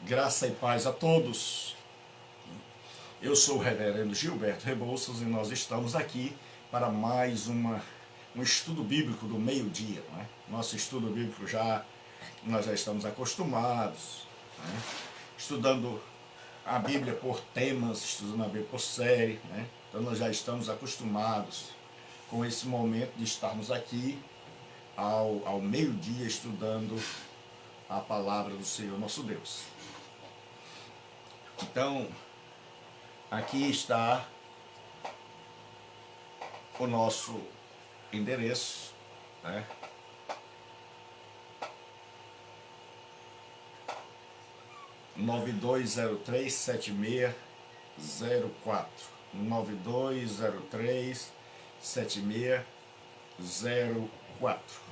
Graça e paz a todos. Eu sou o reverendo Gilberto Rebouças e nós estamos aqui para mais um estudo bíblico do meio-dia. Né? Nosso estudo bíblico nós já estamos acostumados, né? Estudando a Bíblia por temas, estudando a Bíblia por série. Né? Então nós já estamos acostumados com esse momento de estarmos aqui ao meio-dia estudando a palavra do Senhor nosso Deus. Então, aqui está o nosso endereço, né? 9203-7604. 9203-7604.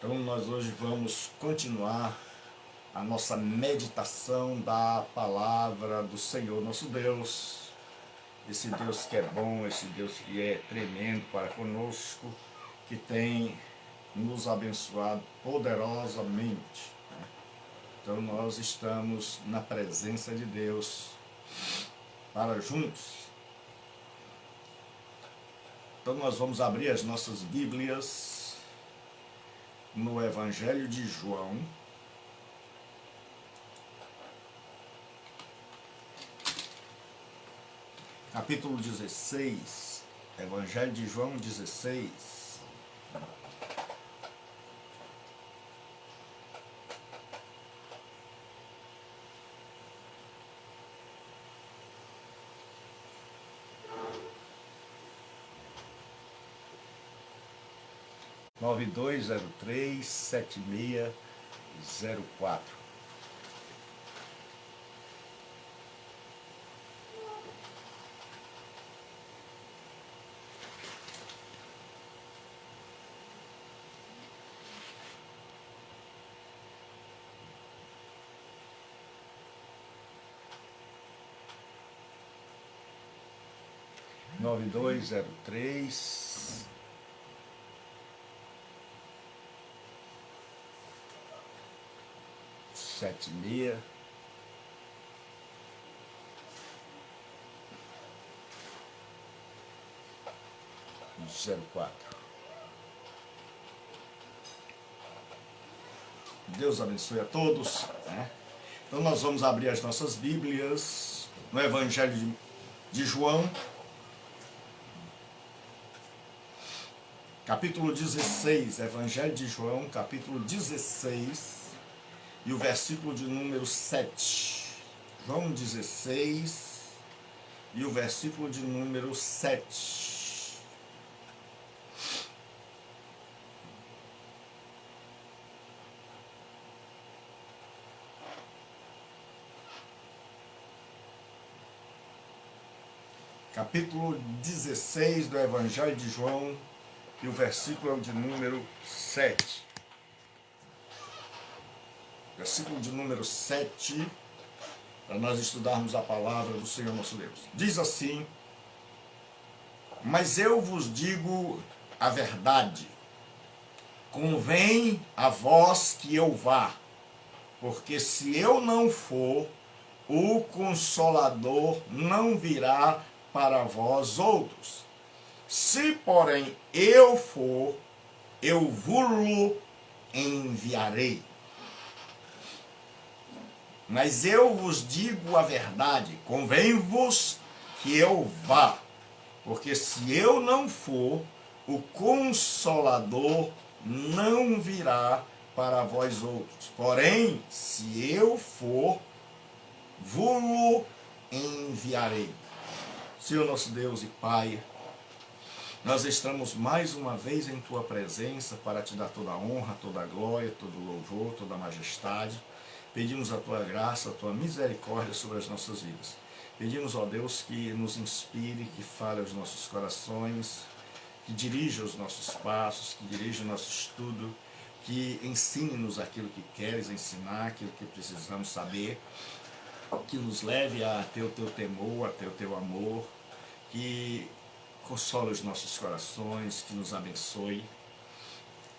Então nós hoje vamos continuar a nossa meditação da palavra do Senhor nosso Deus. Esse Deus que é bom, esse Deus que é tremendo para conosco, que tem nos abençoado poderosamente. Então nós estamos na presença de Deus para juntos. Então nós vamos abrir as nossas Bíblias no Evangelho de João, capítulo 16, Evangelho de João 16. Nove dois zero três 7604. Nove dois zero três 7604. Deus abençoe a todos, né? Então nós vamos abrir as nossas Bíblias no Evangelho de João, capítulo 16, Evangelho de João, capítulo 16, e o versículo de número 7. João 16 e o versículo de número 7. Capítulo 16 do Evangelho de João e o versículo é o de número 7. Versículo de número 7, para nós estudarmos a palavra do Senhor nosso Deus. Diz assim: mas eu vos digo a verdade, convém a vós que eu vá, porque se eu não for, o Consolador não virá para vós outros. Se, porém, eu for, eu vos enviarei. Mas eu vos digo a verdade, convém-vos que eu vá, porque se eu não for, o Consolador não virá para vós outros. Porém, se eu for, vos enviarei. Senhor nosso Deus e Pai, nós estamos mais uma vez em Tua presença para Te dar toda a honra, toda a glória, todo o louvor, toda a majestade. Pedimos a Tua graça, a Tua misericórdia sobre as nossas vidas. Pedimos, ó Deus, que nos inspire, que fale aos nossos corações, que dirija os nossos passos, que dirija o nosso estudo, que ensine-nos aquilo que queres ensinar, aquilo que precisamos saber, que nos leve a ter o Teu temor, a ter o Teu amor, que console os nossos corações, que nos abençoe.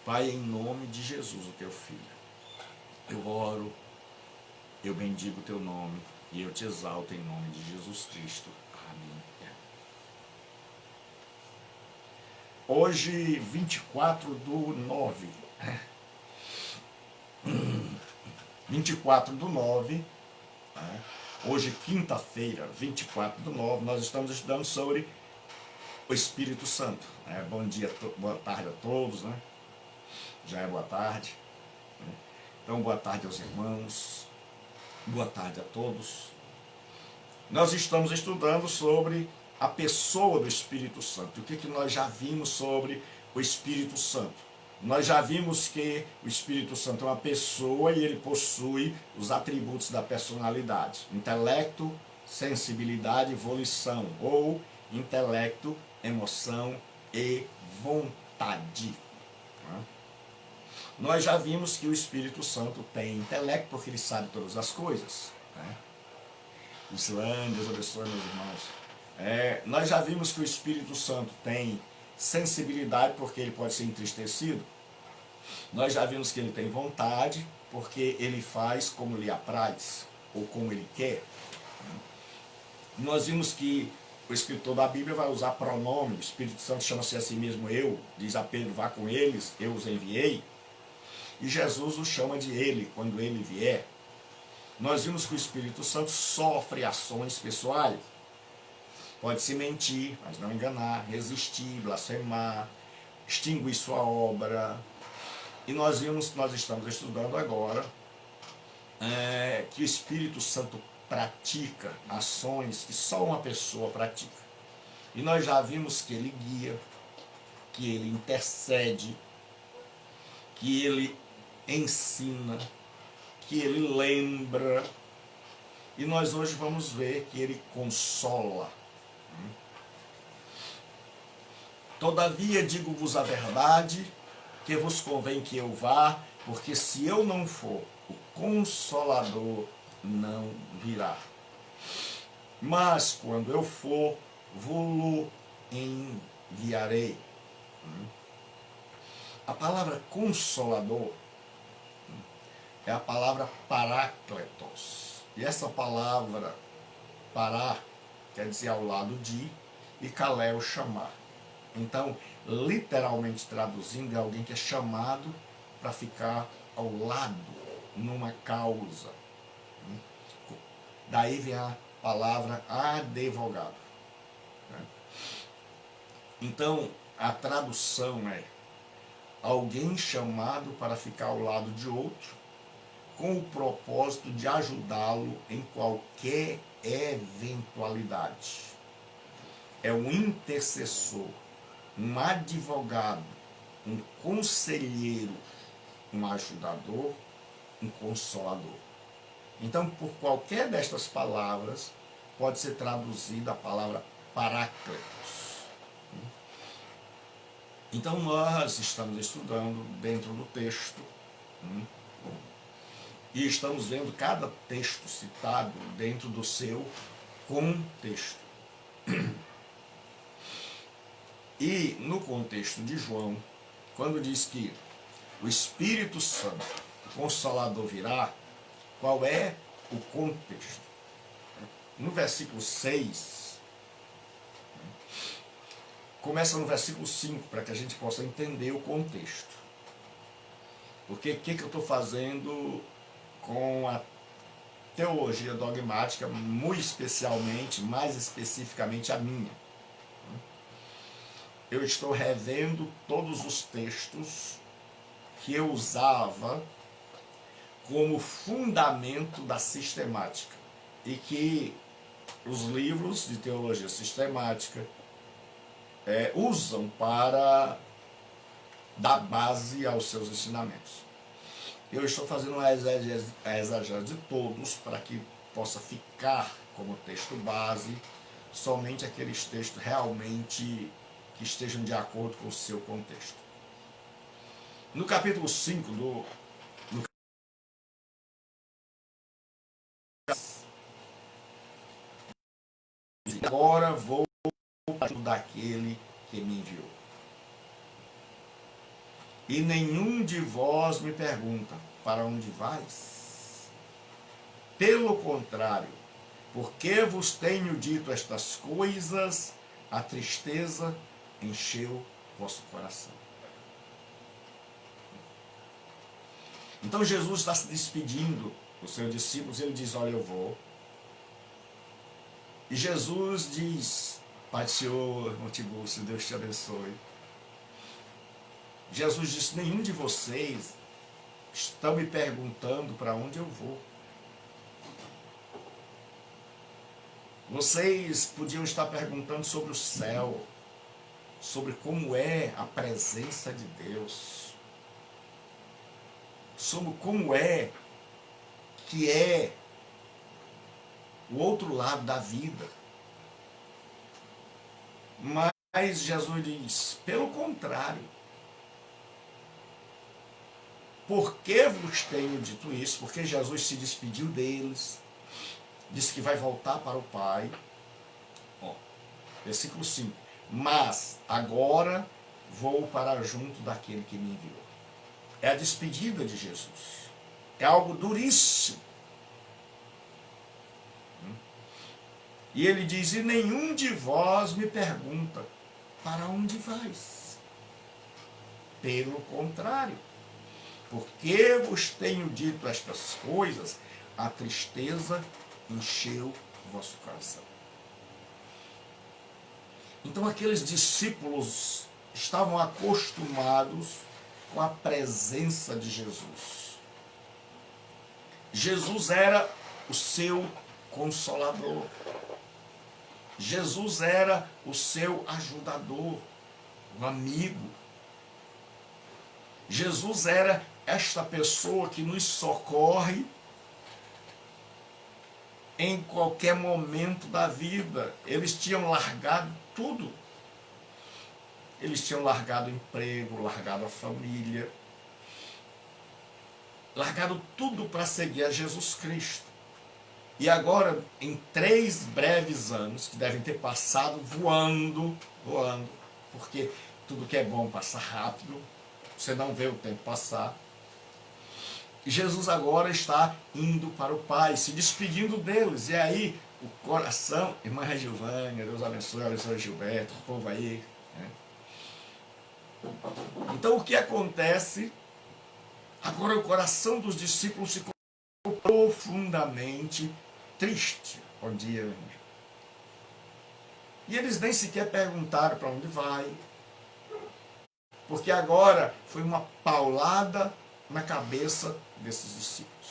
Pai, em nome de Jesus, o teu filho, eu oro, eu bendigo o teu nome e eu te exalto em nome de Jesus Cristo. Amém. Hoje, 24/9, 24/9, hoje quinta-feira, 24/9, nós estamos estudando sobre o Espírito Santo. Bom dia, boa tarde a todos, né? Já é boa tarde. Então, boa tarde aos irmãos, boa tarde a todos. Nós estamos estudando sobre a pessoa do Espírito Santo. O que nós já vimos sobre o Espírito Santo? Nós já vimos que o Espírito Santo é uma pessoa e ele possui os atributos da personalidade: intelecto, sensibilidade e volição, ou intelecto, emoção e vontade. Nós já vimos que o Espírito Santo tem intelecto porque ele sabe todas as coisas. Islândia, Deus abençoe, meus irmãos. Nós já vimos que o Espírito Santo tem sensibilidade porque ele pode ser entristecido. Nós já vimos que ele tem vontade porque ele faz como lhe apraz ou como ele quer. Nós vimos que o escritor da Bíblia vai usar pronome. O Espírito Santo chama-se a si mesmo eu. Diz a Pedro: vá com eles, eu os enviei. E Jesus o chama de ele quando ele vier. Nós vimos que o Espírito Santo sofre ações pessoais. Pode-se mentir, mas não enganar, resistir, blasfemar, extinguir sua obra. E nós estamos estudando agora que o Espírito Santo pratica ações que só uma pessoa pratica. E nós já vimos que ele guia, que ele intercede, que ele ensina, que ele lembra. E nós hoje vamos ver que ele consola. Todavia digo-vos a verdade, que vos convém que eu vá, porque se eu não for, o Consolador não virá. Mas quando eu for, vou-lo enviarei. A palavra Consolador é a palavra parácletos. E essa palavra pará quer dizer ao lado de, e kaleo, chamar. Então, literalmente traduzindo, é alguém que é chamado para ficar ao lado, numa causa. Daí vem a palavra advogado. Então, a tradução é alguém chamado para ficar ao lado de outro, com o propósito de ajudá-lo em qualquer eventualidade. É um intercessor, um advogado, um conselheiro, um ajudador, um consolador. Então, por qualquer destas palavras, pode ser traduzida a palavra parácletos. Então, nós estamos estudando dentro do texto, e estamos vendo cada texto citado dentro do seu contexto. E no contexto de João, quando diz que o Espírito Santo, o Consolador, virá, qual é o contexto? No versículo 6, começa no versículo 5, para que a gente possa entender o contexto. Porque o que eu estou fazendo com a teologia dogmática, muito especialmente, mais especificamente a minha? Eu estou revendo todos os textos que eu usava como fundamento da sistemática e que os livros de teologia sistemática usam para dar base aos seus ensinamentos. Eu estou fazendo uma exegese de todos para que possa ficar como texto base somente aqueles textos realmente que estejam de acordo com o seu contexto. No capítulo 5 agora vou daquele que me enviou. e nenhum de vós me pergunta, para onde vais? Pelo contrário, porque vos tenho dito estas coisas, a tristeza encheu vosso coração. Então Jesus está se despedindo dos seus discípulos, ele diz, olha, eu vou. E Jesus diz, Pai do Senhor, Montibúcio, Deus te abençoe. Jesus disse, nenhum de vocês estão me perguntando para onde eu vou. Vocês podiam estar perguntando sobre o céu, sobre como é a presença de Deus, sobre como é que é o outro lado da vida. Mas Jesus diz, pelo contrário, por que vos tenho dito isso? Porque Jesus se despediu deles, disse que vai voltar para o Pai. Versículo 5. Mas agora vou para junto daquele que me enviou. É a despedida de Jesus. É algo duríssimo. E ele diz, e nenhum de vós me pergunta, para onde vais? Pelo contrário, porque vos tenho dito estas coisas, a tristeza encheu o vosso coração. Então aqueles discípulos estavam acostumados com a presença de Jesus. Jesus era o seu consolador. Jesus era o seu ajudador, o amigo. Jesus era esta pessoa que nos socorre em qualquer momento da vida. Eles tinham largado tudo. Eles tinham largado o emprego, largado a família, largado tudo para seguir a Jesus Cristo. E agora, em 3 breves anos, que devem ter passado voando, porque tudo que é bom passa rápido, você não vê o tempo passar. E Jesus agora está indo para o Pai, se despedindo deles. E aí, o coração, irmã Gilvânia, Deus abençoe Gilberto, o povo aí. Né? Então, o que acontece? Agora o coração dos discípulos ficou profundamente triste. Bom dia, anjo. E eles nem sequer perguntaram para onde vai. Porque agora foi uma paulada na cabeça desses discípulos.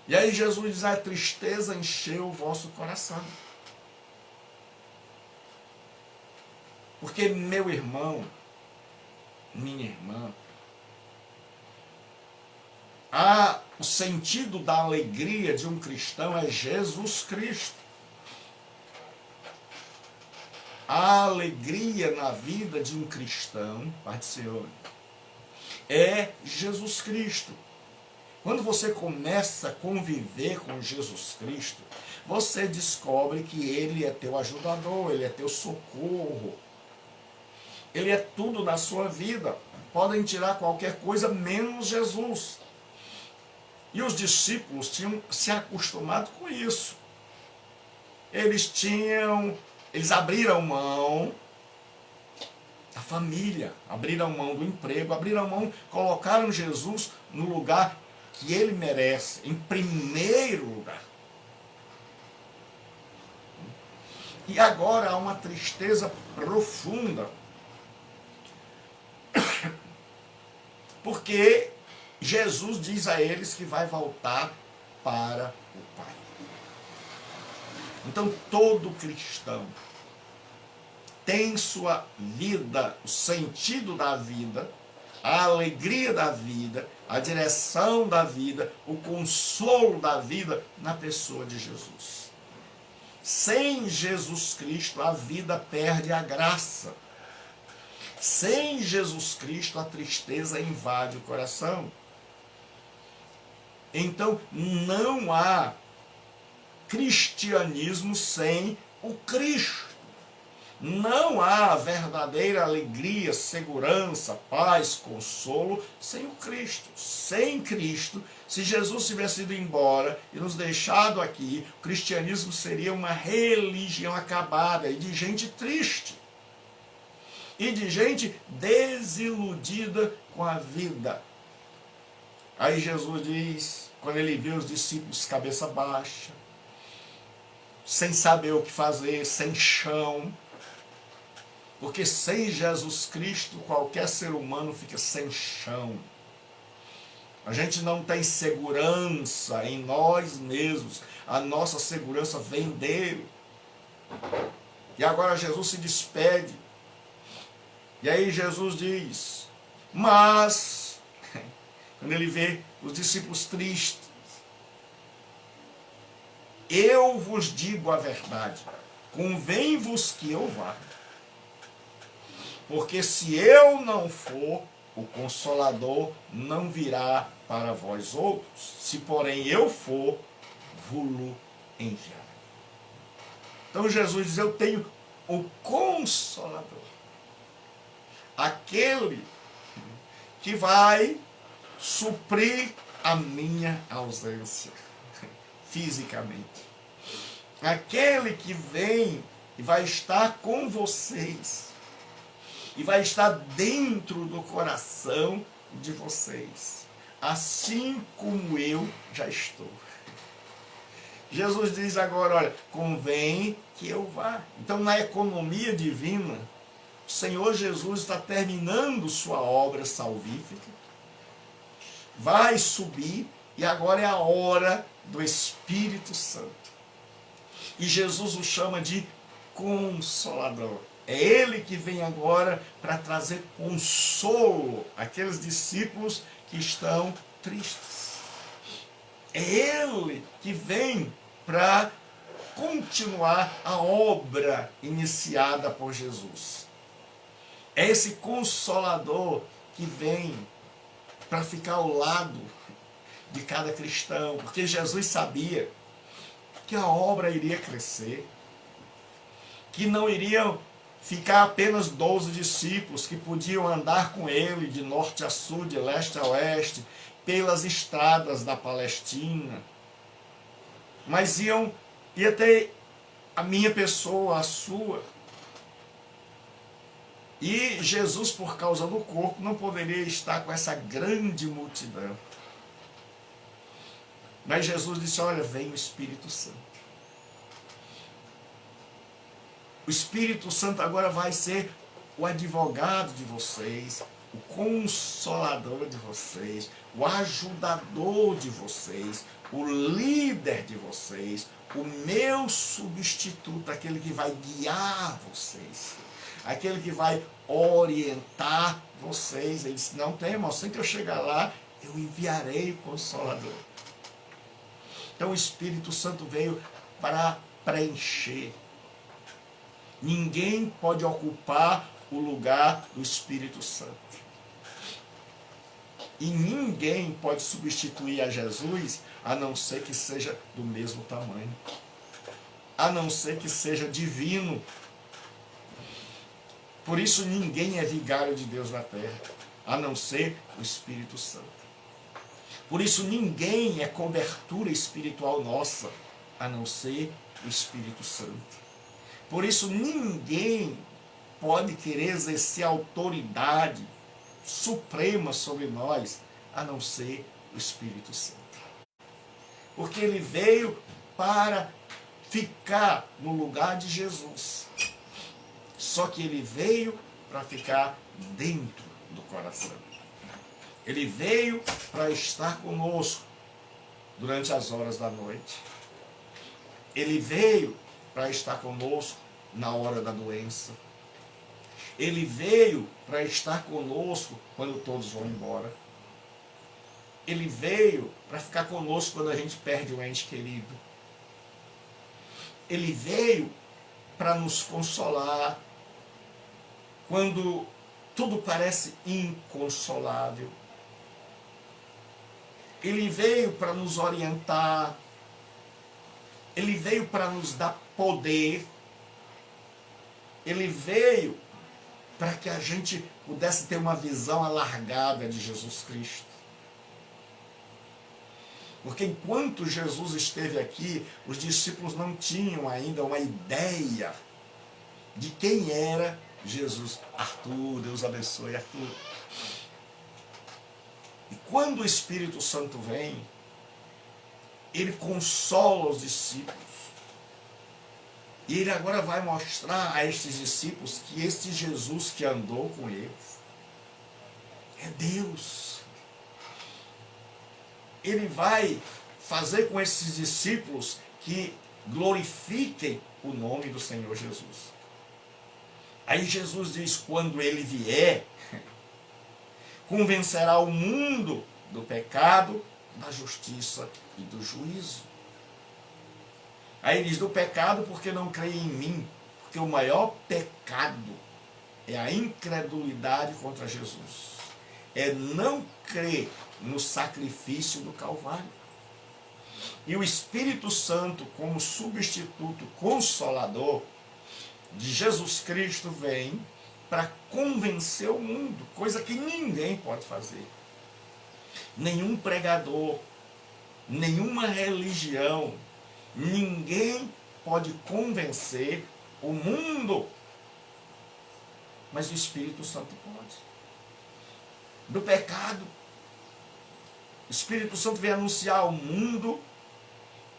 E aí Jesus diz, a tristeza encheu o vosso coração. Porque meu irmão, minha irmã, o sentido da alegria de um cristão é Jesus Cristo. A alegria na vida de um cristão, Pai do Senhor, é Jesus Cristo. Quando você começa a conviver com Jesus Cristo, você descobre que Ele é teu ajudador, Ele é teu socorro. Ele é tudo na sua vida. Podem tirar qualquer coisa, menos Jesus. E os discípulos tinham se acostumado com isso. Eles abriram mão da família, abriram mão do emprego, abriram mão, colocaram Jesus no lugar que ele merece, em primeiro lugar. E agora há uma tristeza profunda, porque Jesus diz a eles que vai voltar para o Pai. Então todo cristão tem sua vida, o sentido da vida, a alegria da vida, a direção da vida, o consolo da vida na pessoa de Jesus. Sem Jesus Cristo a vida perde a graça. Sem Jesus Cristo a tristeza invade o coração. Então não há cristianismo sem o Cristo. Não há verdadeira alegria, segurança, paz, consolo sem o Cristo. Sem Cristo, se Jesus tivesse ido embora e nos deixado aqui, o cristianismo seria uma religião acabada e de gente triste. E de gente desiludida com a vida. Aí Jesus diz, quando ele viu os discípulos cabeça baixa, sem saber o que fazer, sem chão, porque sem Jesus Cristo qualquer ser humano fica sem chão. A gente não tem segurança em nós mesmos, a nossa segurança vem dele. E agora Jesus se despede. E aí Jesus diz, mas, quando ele vê os discípulos tristes, eu vos digo a verdade, convém-vos que eu vá. Porque se eu não for, o Consolador não virá para vós outros. Se porém eu for, vou-lo enviar. Então Jesus diz, eu tenho o Consolador. Aquele que vai suprir a minha ausência fisicamente. Aquele que vem e vai estar com vocês. E vai estar dentro do coração de vocês. Assim como eu já estou. Jesus diz agora, olha, convém que eu vá. Então, na economia divina, o Senhor Jesus está terminando sua obra salvífica, vai subir, e agora é a hora do Espírito Santo. E Jesus o chama de Consolador. É Ele que vem agora para trazer consolo àqueles discípulos que estão tristes. É Ele que vem para continuar a obra iniciada por Jesus. É esse Consolador que vem para ficar ao lado de cada cristão, porque Jesus sabia que a obra iria crescer, que não iriam ficar apenas 12 discípulos que podiam andar com ele de norte a sul, de leste a oeste, pelas estradas da Palestina, mas ia ter a minha pessoa, a sua. E Jesus, por causa do corpo, não poderia estar com essa grande multidão. Mas Jesus disse, olha, vem o Espírito Santo. O Espírito Santo agora vai ser o advogado de vocês, o consolador de vocês, o ajudador de vocês, o líder de vocês, o meu substituto, aquele que vai guiar vocês, aquele que vai orientar vocês. Ele disse, não temam, assim que eu chegar lá, eu enviarei o Consolador. Então o Espírito Santo veio para preencher. Ninguém pode ocupar o lugar do Espírito Santo. E ninguém pode substituir a Jesus, a não ser que seja do mesmo tamanho. A não ser que seja divino. Por isso ninguém é vigário de Deus na terra, a não ser o Espírito Santo. Por isso ninguém é cobertura espiritual nossa, a não ser o Espírito Santo. Por isso ninguém pode querer exercer autoridade suprema sobre nós, a não ser o Espírito Santo. Porque ele veio para ficar no lugar de Jesus. Só que ele veio para ficar dentro do coração. Ele veio para estar conosco durante as horas da noite. Ele veio para estar conosco na hora da doença. Ele veio para estar conosco quando todos vão embora. Ele veio para ficar conosco quando a gente perde um ente querido. Ele veio para nos consolar quando tudo parece inconsolável. Ele veio para nos orientar. Ele veio para nos dar poder. ele veio para que a gente pudesse ter uma visão alargada de Jesus Cristo. Porque enquanto Jesus esteve aqui, os discípulos não tinham ainda uma ideia de quem era Jesus. Arthur, Deus abençoe, Arthur. E quando o Espírito Santo vem, ele consola os discípulos. E ele agora vai mostrar a estes discípulos que este Jesus que andou com eles é Deus. Ele vai fazer com esses discípulos que glorifiquem o nome do Senhor Jesus. Aí Jesus diz, quando ele vier, convencerá o mundo do pecado, da justiça e do juízo. Aí ele diz, do pecado porque não creem em mim, porque o maior pecado é a incredulidade contra Jesus. É não crer no sacrifício do Calvário. E o Espírito Santo, como substituto consolador de Jesus Cristo, vem para convencer o mundo, coisa que ninguém pode fazer. Nenhum pregador, nenhuma religião, ninguém pode convencer o mundo, mas o Espírito Santo pode. Do pecado, o Espírito Santo vem anunciar ao mundo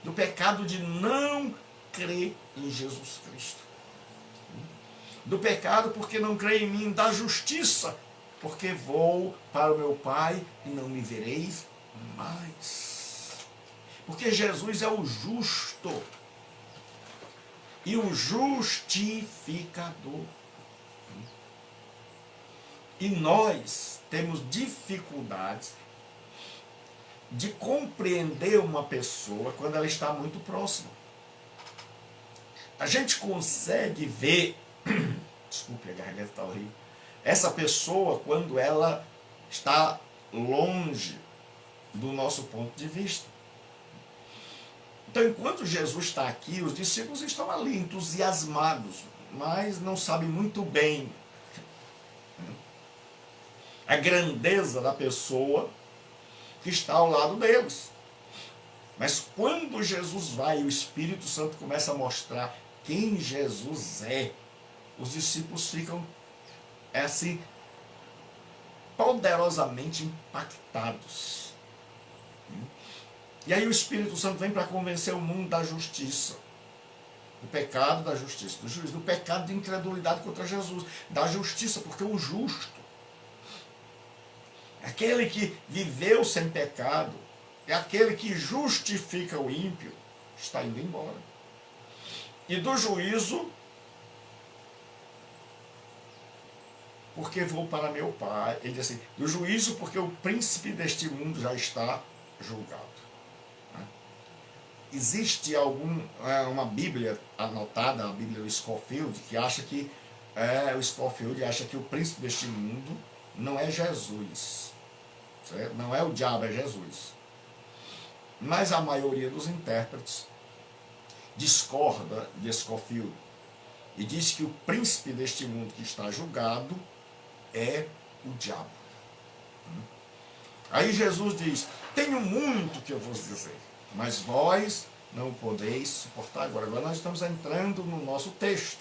do pecado de não crer em Jesus Cristo. Do pecado porque não crê em mim, da justiça, porque vou para o meu Pai e não me vereis mais. Porque Jesus é o justo e o justificador. E nós temos dificuldades de compreender uma pessoa quando ela está muito próxima. A gente consegue ver, desculpe, a garganta está horrível, essa pessoa quando ela está longe do nosso ponto de vista. Então, enquanto Jesus está aqui, os discípulos estão ali entusiasmados, mas não sabem muito bem a grandeza da pessoa que está ao lado deles. Mas quando Jesus vai e o Espírito Santo começa a mostrar quem Jesus é, os discípulos ficam assim poderosamente impactados. E aí o Espírito Santo vem para convencer o mundo da justiça, do pecado, da justiça, do juízo, do pecado de incredulidade contra Jesus, da justiça, porque o justo, aquele que viveu sem pecado, é aquele que justifica o ímpio, está indo embora. E do juízo, porque vou para meu Pai. Ele diz assim, do juízo porque o príncipe deste mundo já está julgado. Existe uma Bíblia anotada, a Bíblia do Scofield, que acha que o Scofield acha que o príncipe deste mundo não é Jesus, certo? Não é o diabo, é Jesus. Mas a maioria dos intérpretes discorda de Scofield e diz que o príncipe deste mundo que está julgado é o diabo. Aí Jesus diz, tenho muito que eu vos dizer, mas vós não podeis suportar agora. Agora nós estamos entrando no nosso texto.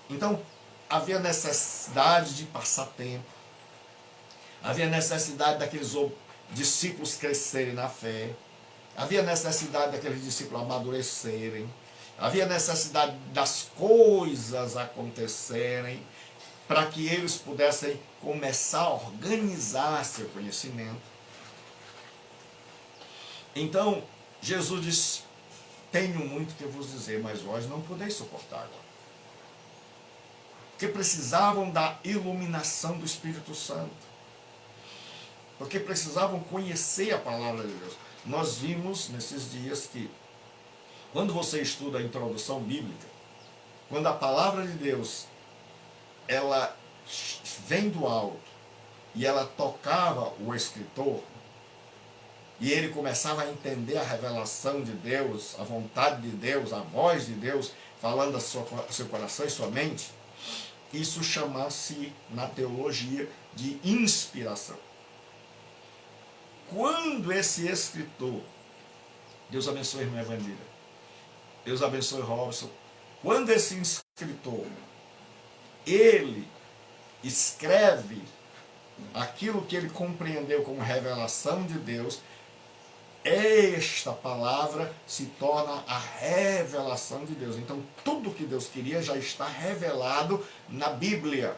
Então, havia necessidade de passar tempo. Havia necessidade daqueles discípulos crescerem na fé. Havia necessidade daqueles discípulos amadurecerem. Havia necessidade das coisas acontecerem para que eles pudessem começar a organizar seu conhecimento. Então, Jesus disse, tenho muito que vos dizer, mas vós não podeis suportar agora. Porque precisavam da iluminação do Espírito Santo. Porque precisavam conhecer a palavra de Deus. Nós vimos nesses dias que, quando você estuda a introdução bíblica, quando a palavra de Deus, ela vem do alto, e ela tocava o escritor, e ele começava a entender a revelação de Deus, a vontade de Deus, a voz de Deus, falando ao seu coração e sua mente, isso chama-se, na teologia, de inspiração. Quando esse escritor, Deus abençoe a irmã Evandira, Deus abençoe Robson, quando esse escritor, ele escreve aquilo que ele compreendeu como revelação de Deus, esta palavra se torna a revelação de Deus. Então, tudo que Deus queria já está revelado na Bíblia.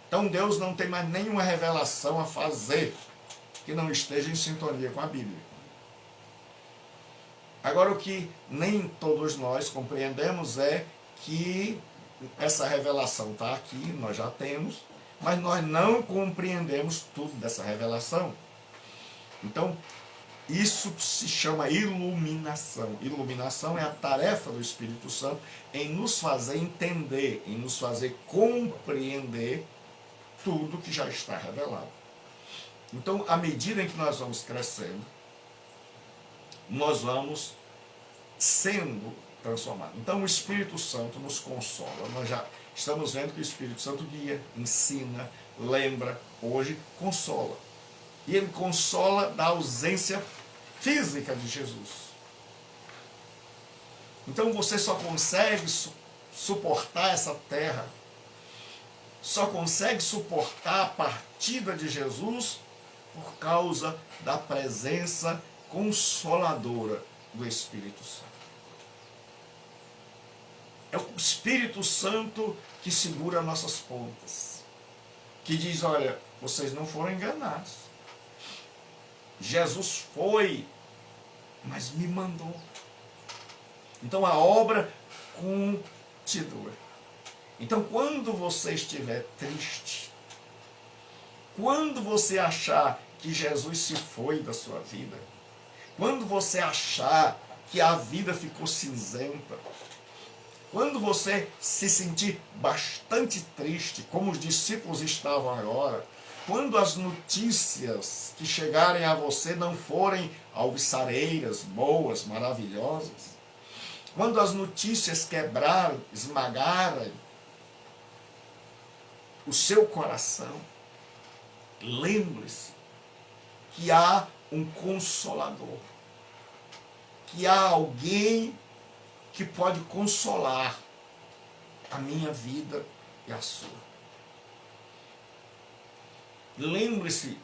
Então, Deus não tem mais nenhuma revelação a fazer que não esteja em sintonia com a Bíblia. Agora, o que nem todos nós compreendemos é que essa revelação está aqui, nós já temos, mas nós não compreendemos tudo dessa revelação. Então, isso se chama iluminação. Iluminação é a tarefa do Espírito Santo em nos fazer entender, em nos fazer compreender tudo que já está revelado. Então, à medida em que nós vamos crescendo, nós vamos sendo transformados. Então, o Espírito Santo nos consola. Nós já estamos vendo que o Espírito Santo guia, ensina, lembra, hoje consola. E ele consola da ausência física de Jesus. Então você só consegue suportar essa terra, só consegue suportar a partida de Jesus por causa da presença consoladora do Espírito Santo. É o Espírito Santo que segura nossas pontas, que diz, olha, vocês não foram enganados. Jesus foi, mas me mandou. Então a obra continua. Então quando você estiver triste, quando você achar que Jesus se foi da sua vida, quando você achar que a vida ficou cinzenta, quando você se sentir bastante triste, como os discípulos estavam agora, quando as notícias que chegarem a você não forem alvissareiras, boas, maravilhosas, quando as notícias quebrarem, esmagarem o seu coração, lembre-se que há um consolador, que há alguém que pode consolar a minha vida e a sua. Lembre-se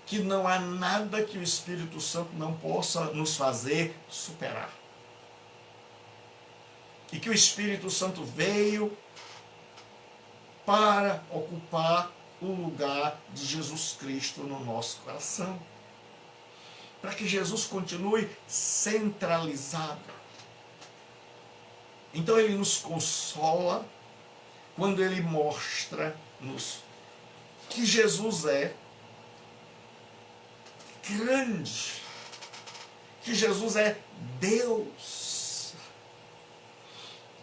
que não há nada que o Espírito Santo não possa nos fazer superar. E que o Espírito Santo veio para ocupar o lugar de Jesus Cristo no nosso coração. Para que Jesus continue centralizado. Então ele nos consola quando ele mostra-nos que Jesus é grande, que Jesus é Deus.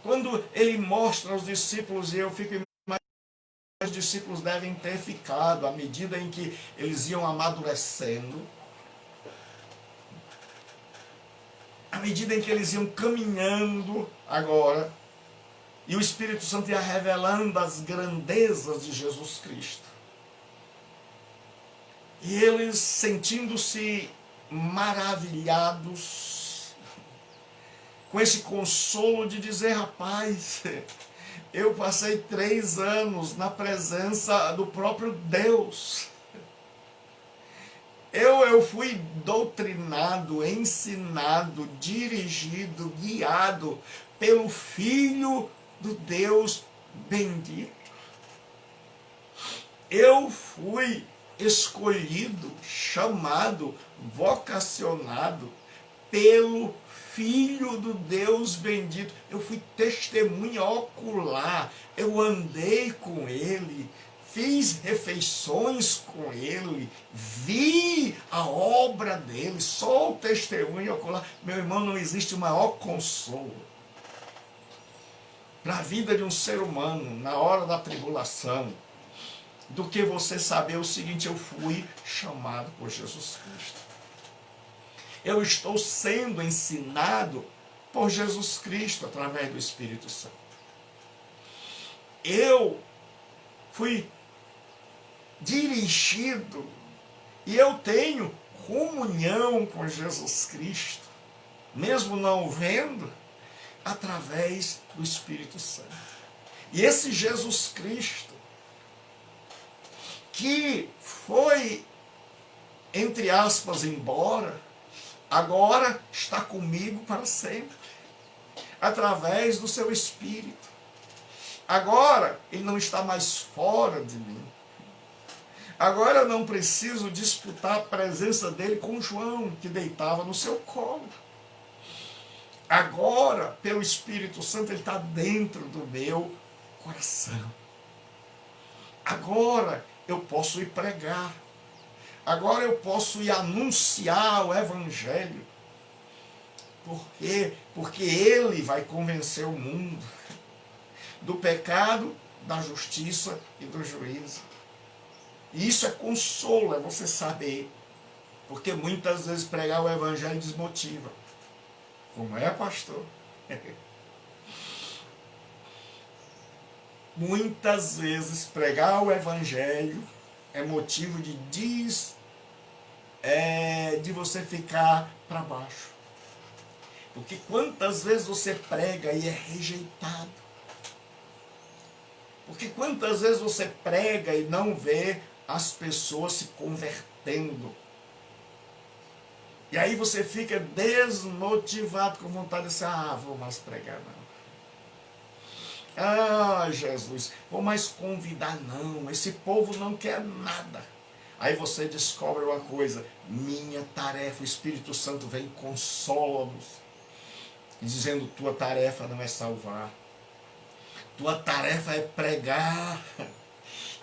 Quando ele mostra aos discípulos, e eu fico imaginando, os discípulos devem ter ficado, à medida em que eles iam amadurecendo, à medida em que eles iam caminhando agora, e o Espírito Santo ia revelando as grandezas de Jesus Cristo. E eles sentindo-se maravilhados com esse consolo de dizer, rapaz, eu passei 3 anos na presença do próprio Deus. Eu fui doutrinado, ensinado, dirigido, guiado pelo Filho do Deus bendito. Eu fui escolhido, chamado, vocacionado pelo Filho do Deus bendito. Eu fui testemunha ocular, eu andei com ele, fiz refeições com ele, vi a obra dele, sou testemunha ocular. Meu irmão, não existe maior consolo para a vida de um ser humano na hora da tribulação do que você saber o seguinte: eu fui chamado por Jesus Cristo. Eu estou sendo ensinado por Jesus Cristo através do Espírito Santo. Eu fui dirigido e eu tenho comunhão com Jesus Cristo, mesmo não vendo, através do Espírito Santo. E esse Jesus Cristo, que foi, entre aspas, embora, agora está comigo para sempre, através do seu Espírito. Agora ele não está mais fora de mim. Agora eu não preciso disputar a presença dele com João, que deitava no seu colo. Agora, pelo Espírito Santo, ele está dentro do meu coração. Agora eu posso ir pregar. Agora eu posso ir anunciar o Evangelho. Por quê? Porque ele vai convencer o mundo do pecado, da justiça e do juízo. E isso é consolo, é você saber. Porque muitas vezes pregar o Evangelho desmotiva. Como é, pastor? Muitas vezes pregar o Evangelho é motivo de você ficar para baixo. Porque quantas vezes você prega e é rejeitado? Porque quantas vezes você prega e não vê as pessoas se convertendo? E aí você fica desmotivado, com vontade de dizer: vou mais pregar não. Jesus, vou mais convidar não. Esse povo não quer nada. Aí você descobre uma coisa: minha tarefa, o Espírito Santo vem e consola-nos, dizendo: tua tarefa não é salvar, tua tarefa é pregar,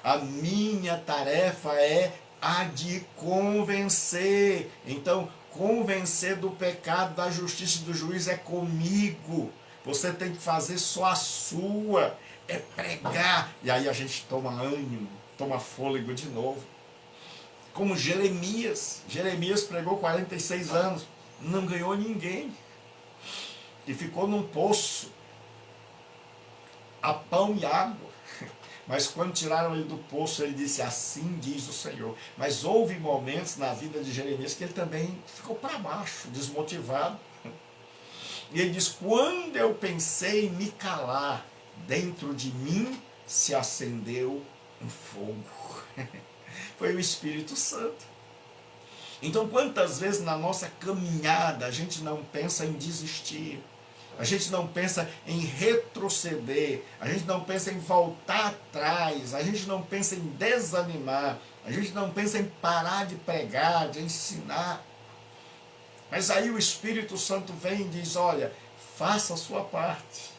a minha tarefa é a de convencer. Então, convencer do pecado, da justiça e do juízo é comigo. Você tem que fazer só a sua, é pregar. E aí a gente toma ânimo, toma fôlego de novo. Como Jeremias pregou 46 anos, não ganhou ninguém. E ficou num poço, a pão e água. Mas quando tiraram ele do poço, ele disse: assim diz o Senhor. Mas houve momentos na vida de Jeremias que ele também ficou para baixo, desmotivado. E ele diz: quando eu pensei em me calar, dentro de mim se acendeu um fogo. Foi o Espírito Santo. Então, quantas vezes na nossa caminhada a gente não pensa em desistir, a gente não pensa em retroceder, a gente não pensa em voltar atrás, a gente não pensa em desanimar, a gente não pensa em parar de pregar, de ensinar. Mas aí o Espírito Santo vem e diz: olha, faça a sua parte.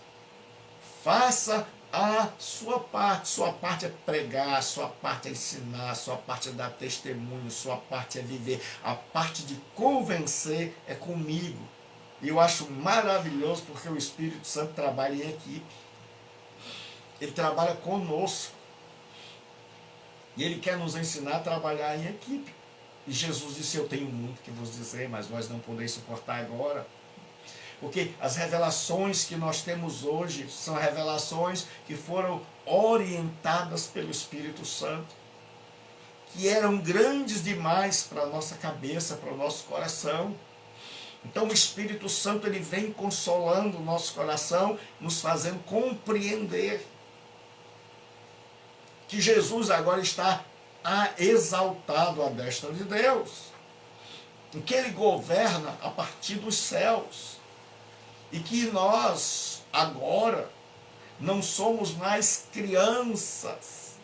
Faça a sua parte é pregar, sua parte é ensinar, sua parte é dar testemunho, sua parte é viver, a parte de convencer é comigo. E eu acho maravilhoso porque o Espírito Santo trabalha em equipe, ele trabalha conosco, e ele quer nos ensinar a trabalhar em equipe. E Jesus disse: eu tenho muito que vos dizer, mas vós não podeis suportar agora. Porque as revelações que nós temos hoje são revelações que foram orientadas pelo Espírito Santo, que eram grandes demais para a nossa cabeça, para o nosso coração. Então o Espírito Santo ele vem consolando o nosso coração, nos fazendo compreender que Jesus agora está exaltado à destra de Deus, em que ele governa a partir dos céus. E que nós, agora, não somos mais crianças,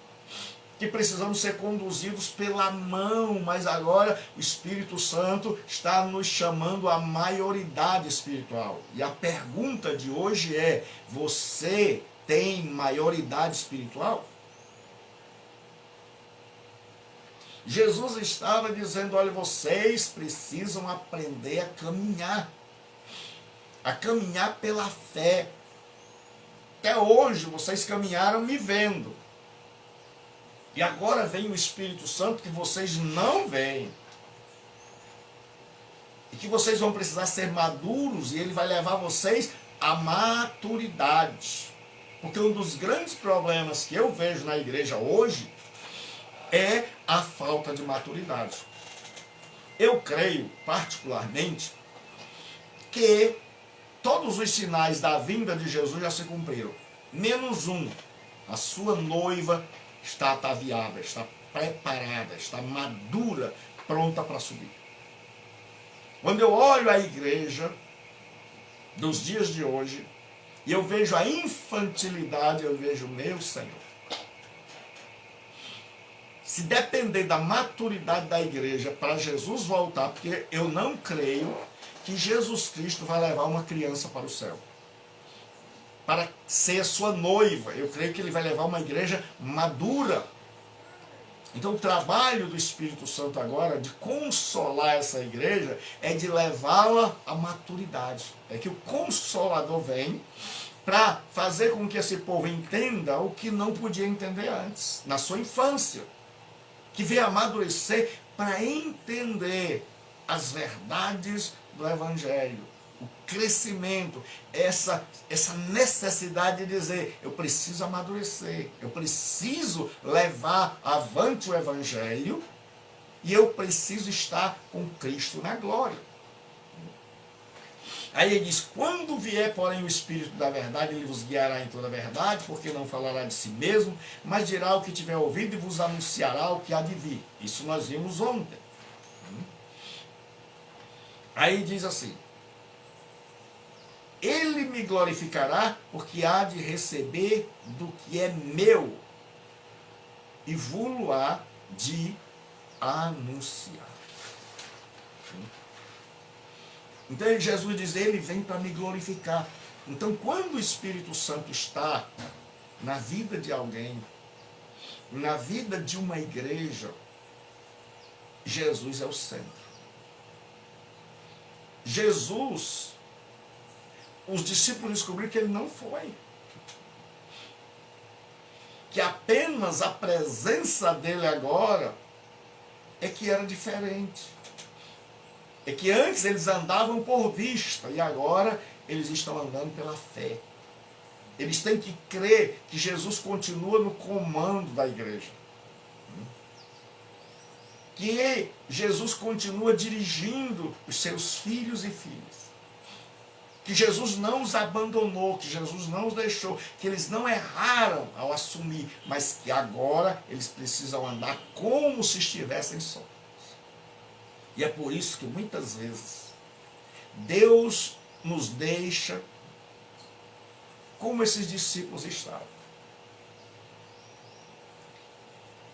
que precisamos ser conduzidos pela mão, mas agora o Espírito Santo está nos chamando à maioridade espiritual. E a pergunta de hoje é: você tem maioridade espiritual? Jesus estava dizendo: olha, vocês precisam aprender a caminhar pela fé. Até hoje vocês caminharam me vendo. E agora vem o Espírito Santo que vocês não veem. E que vocês vão precisar ser maduros e ele vai levar vocês à maturidade. Porque um dos grandes problemas que eu vejo na igreja hoje é a falta de maturidade. Eu creio, particularmente, que todos os sinais da vinda de Jesus já se cumpriram. Menos um. A sua noiva está ataviada, está preparada, está madura, pronta para subir. Quando eu olho a igreja dos dias de hoje, e eu vejo a infantilidade, eu vejo, meu Senhor. Se depender da maturidade da igreja para Jesus voltar, porque eu não creio que Jesus Cristo vai levar uma criança para o céu, para ser sua noiva. Eu creio que ele vai levar uma igreja madura. Então o trabalho do Espírito Santo agora, de consolar essa igreja, é de levá-la à maturidade. É que o Consolador vem para fazer com que esse povo entenda o que não podia entender antes, na sua infância. Que venha amadurecer para entender as verdades do Evangelho. O crescimento, essa necessidade de dizer, eu preciso amadurecer, eu preciso levar avante o Evangelho e eu preciso estar com Cristo na glória. Aí ele diz, quando vier, porém, o Espírito da verdade, ele vos guiará em toda a verdade, porque não falará de si mesmo, mas dirá o que tiver ouvido e vos anunciará o que há de vir. Isso nós vimos ontem. Aí diz assim, ele me glorificará, porque há de receber do que é meu, e vou-lo-á de anunciar. Então Jesus diz, ele vem para me glorificar. Então quando o Espírito Santo está na vida de alguém, na vida de uma igreja, Jesus é o centro. Jesus, os discípulos descobriram que ele não foi. Que apenas a presença dele agora é que era diferente. É que antes eles andavam por vista e agora eles estão andando pela fé. Eles têm que crer que Jesus continua no comando da igreja. Que Jesus continua dirigindo os seus filhos e filhas. Que Jesus não os abandonou, que Jesus não os deixou, que eles não erraram ao assumir, mas que agora eles precisam andar como se estivessem só. E é por isso que muitas vezes Deus nos deixa como esses discípulos estavam.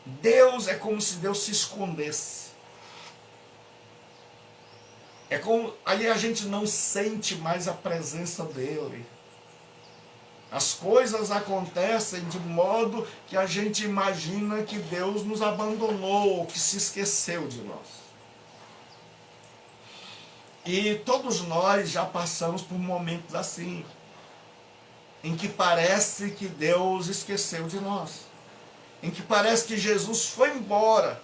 Deus é como se Deus se escondesse. É como aí a gente não sente mais a presença dele. As coisas acontecem de modo que a gente imagina que Deus nos abandonou, que se esqueceu de nós. E todos nós já passamos por momentos assim, em que parece que Deus esqueceu de nós, em que parece que Jesus foi embora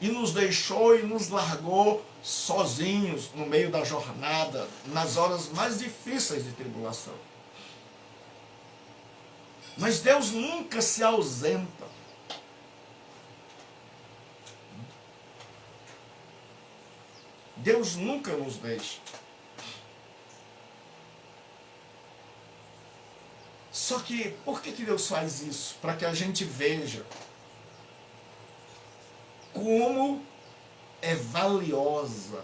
e nos deixou e nos largou sozinhos no meio da jornada, nas horas mais difíceis de tribulação. Mas Deus nunca se ausenta. Deus nunca nos deixa. Só que, por que Deus faz isso? Para que a gente veja como é valiosa,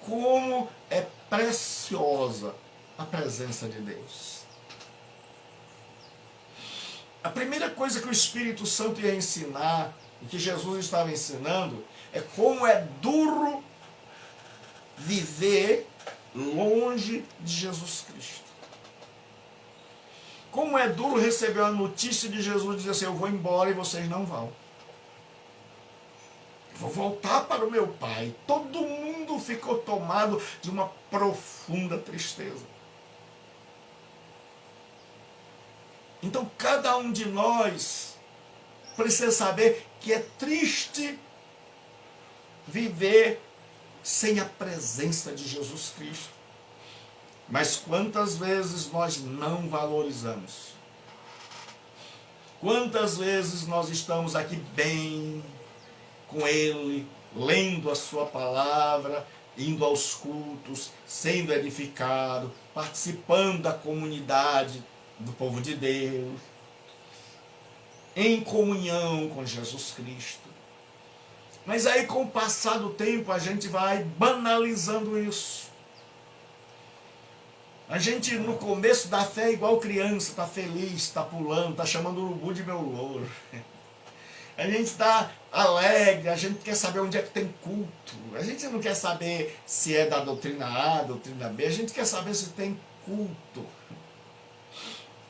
como é preciosa a presença de Deus. A primeira coisa que o Espírito Santo ia ensinar, e que Jesus estava ensinando, é como é duro viver longe de Jesus Cristo. Como é duro receber a notícia de Jesus dizer assim, eu vou embora e vocês não vão. Eu vou voltar para o meu Pai. Todo mundo ficou tomado de uma profunda tristeza. Então cada um de nós precisa saber que é triste viver sem a presença de Jesus Cristo. Mas quantas vezes nós não valorizamos? Quantas vezes nós estamos aqui bem com Ele, lendo a sua palavra, indo aos cultos, sendo edificado, participando da comunidade do povo de Deus, em comunhão com Jesus Cristo. Mas aí, com o passar do tempo, a gente vai banalizando isso. A gente, no começo da fé, é igual criança, está feliz, está pulando, está chamando o urubu de meu louro. A gente está alegre, a gente quer saber onde é que tem culto. A gente não quer saber se é da doutrina A, doutrina B, a gente quer saber se tem culto.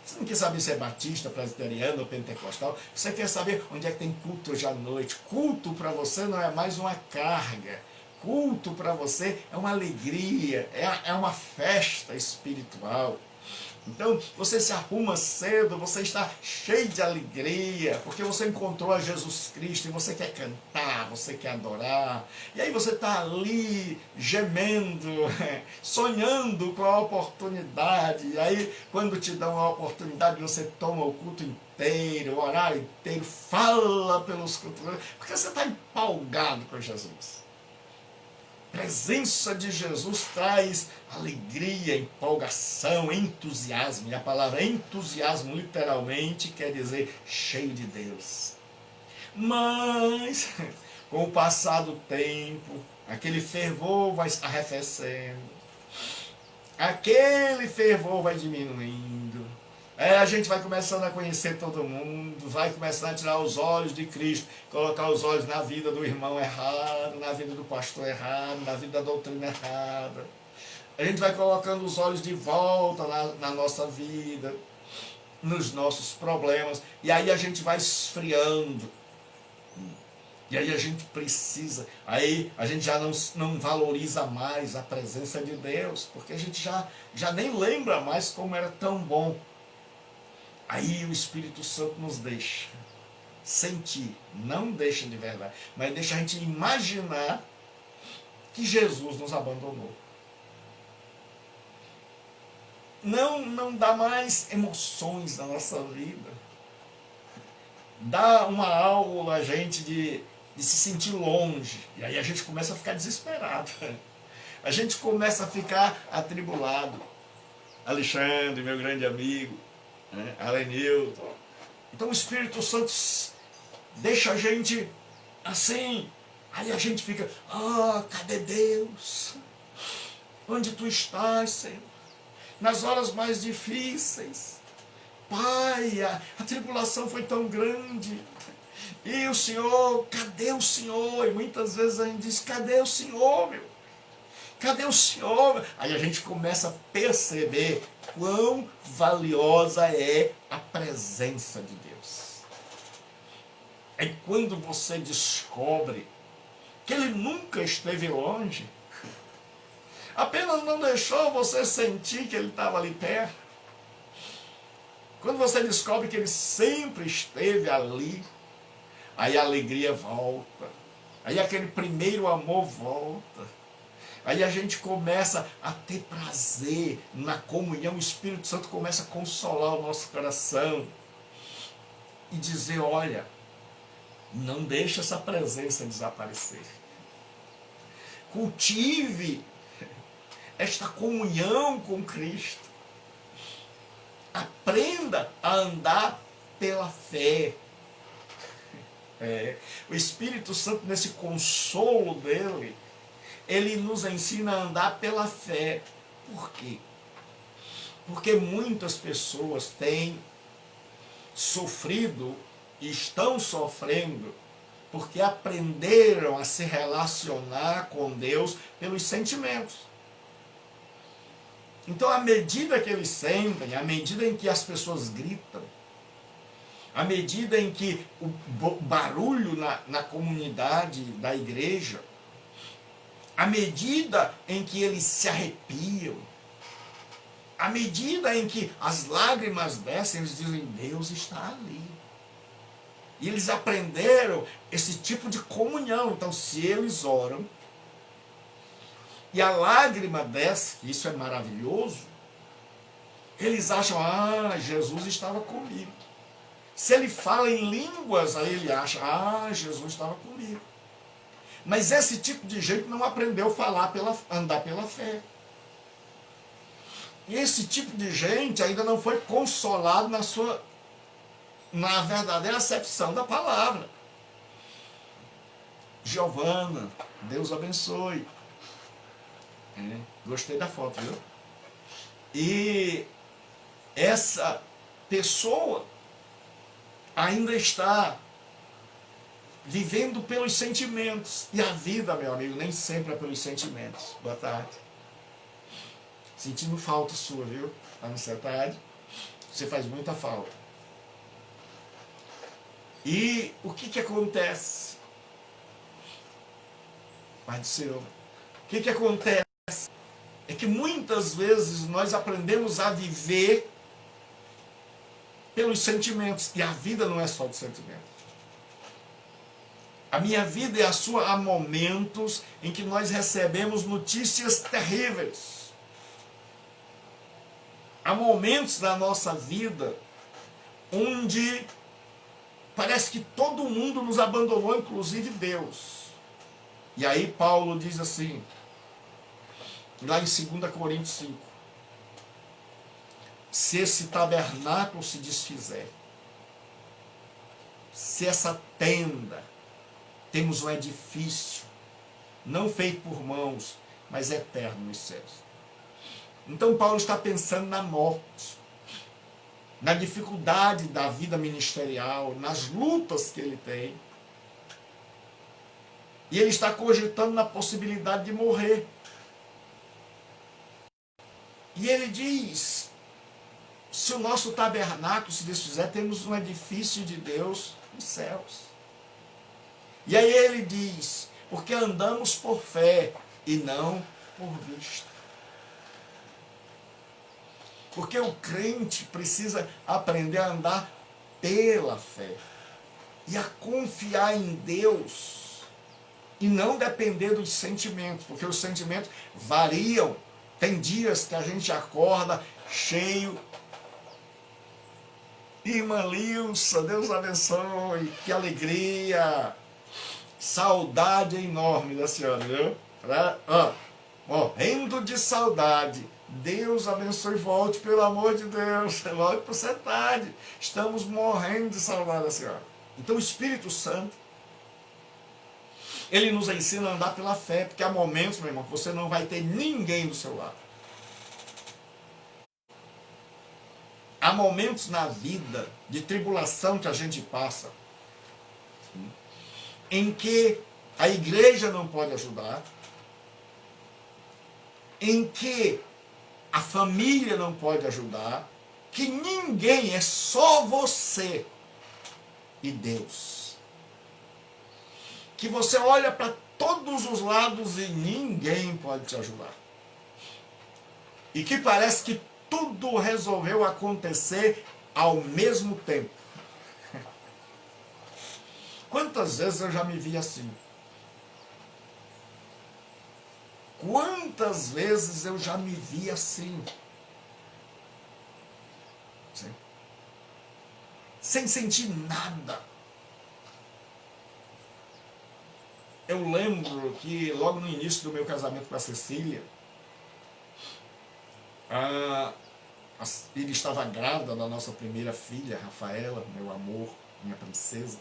Você não quer saber se é batista, presbiteriano ou pentecostal. Você quer saber onde é que tem culto hoje à noite. Culto para você não é mais uma carga. Culto para você é uma alegria, é uma festa espiritual. Então, você se arruma cedo, você está cheio de alegria, porque você encontrou a Jesus Cristo e você quer cantar, você quer adorar. E aí você está ali gemendo, sonhando com a oportunidade. E aí, quando te dão a oportunidade, você toma o culto inteiro, o horário inteiro, fala pelos cultos, porque você está empolgado com Jesus. A presença de Jesus traz alegria, empolgação, entusiasmo. E a palavra entusiasmo literalmente quer dizer cheio de Deus. Mas, com o passar do tempo, aquele fervor vai arrefecendo. Aquele fervor vai diminuindo. A gente vai começando a conhecer todo mundo, vai começando a tirar os olhos de Cristo, colocar os olhos na vida do irmão errado, na vida do pastor errado, na vida da doutrina errada. A gente vai colocando os olhos de volta na nossa vida, nos nossos problemas, e aí a gente vai esfriando. E aí a gente precisa, aí a gente já não valoriza mais a presença de Deus, porque a gente já nem lembra mais como era tão bom. Aí o Espírito Santo nos deixa sentir, não deixa de verdade, mas deixa a gente imaginar que Jesus nos abandonou. Não dá mais emoções na nossa vida. Dá uma aula a gente de se sentir longe. E aí a gente começa a ficar desesperado. A gente começa a ficar atribulado. Alexandre, meu grande amigo, Alenilton. Então o Espírito Santo deixa a gente assim. Aí a gente fica, cadê Deus? Onde tu estás, Senhor? Nas horas mais difíceis. Pai, a tribulação foi tão grande. E o Senhor, cadê o Senhor? E muitas vezes a gente diz, cadê o Senhor, meu? Cadê o Senhor? Aí a gente começa a perceber quão valiosa é a presença de Deus. É quando você descobre que Ele nunca esteve longe, apenas não deixou você sentir que Ele estava ali perto. Quando você descobre que Ele sempre esteve ali, aí a alegria volta, aí aquele primeiro amor volta. Aí a gente começa a ter prazer na comunhão, o Espírito Santo começa a consolar o nosso coração e dizer, olha, não deixe essa presença desaparecer. Cultive esta comunhão com Cristo. Aprenda a andar pela fé. O Espírito Santo, nesse consolo dele, ele nos ensina a andar pela fé. Por quê? Porque muitas pessoas têm sofrido e estão sofrendo porque aprenderam a se relacionar com Deus pelos sentimentos. Então, à medida que eles sentem, à medida em que as pessoas gritam, à medida em que o barulho na comunidade da igreja, à medida em que eles se arrepiam, À medida em que as lágrimas descem, eles dizem, Deus está ali. E eles aprenderam esse tipo de comunhão. Então, se eles oram, e a lágrima desce, isso é maravilhoso, eles acham, Jesus estava comigo. Se ele fala em línguas, aí ele acha, Jesus estava comigo. Mas esse tipo de gente não aprendeu a falar, andar pela fé. E esse tipo de gente ainda não foi consolado na verdadeira acepção da palavra. Giovana, Deus abençoe. Gostei da foto, viu? E essa pessoa ainda está vivendo pelos sentimentos. E a vida, meu amigo, nem sempre é pelos sentimentos. Boa tarde. Sentindo falta sua, viu? Tá no boa tarde. Você faz muita falta. E o que acontece? Pai do Senhor. O que acontece? É que muitas vezes nós aprendemos a viver pelos sentimentos. E a vida não é só de sentimento. A minha vida e a sua há momentos em que nós recebemos notícias terríveis. Há momentos da nossa vida onde parece que todo mundo nos abandonou, inclusive Deus. E aí Paulo diz assim, lá em 2 Coríntios 5, se esse tabernáculo se desfizer, se essa tenda, temos um edifício, não feito por mãos, mas eterno nos céus. Então Paulo está pensando na morte, na dificuldade da vida ministerial, nas lutas que ele tem. E ele está cogitando na possibilidade de morrer. E ele diz, se o nosso tabernáculo se desfizer, temos um edifício de Deus nos céus. E aí ele diz, porque andamos por fé e não por vista. Porque o crente precisa aprender a andar pela fé. E a confiar em Deus. E não depender dos sentimentos. Porque os sentimentos variam. Tem dias que a gente acorda cheio. Irmã Lilsa, Deus abençoe. Que alegria. Saudade enorme da senhora, viu? Morrendo de saudade. Deus abençoe e volte, pelo amor de Deus. Volte para você tarde. Estamos morrendo de saudade da senhora. Então o Espírito Santo, ele nos ensina a andar pela fé, porque há momentos, meu irmão, que você não vai ter ninguém do seu lado. Há momentos na vida de tribulação que a gente passa, em que a igreja não pode ajudar, em que a família não pode ajudar, que ninguém, é só você e Deus. Que você olha para todos os lados e ninguém pode te ajudar. E que parece que tudo resolveu acontecer ao mesmo tempo. Quantas vezes eu já me vi assim? Quantas vezes eu já me vi assim? Sim. Sem sentir nada. Eu lembro que logo no início do meu casamento com a Cecília, ele estava grávida da nossa primeira filha, Rafaela, meu amor, minha princesa.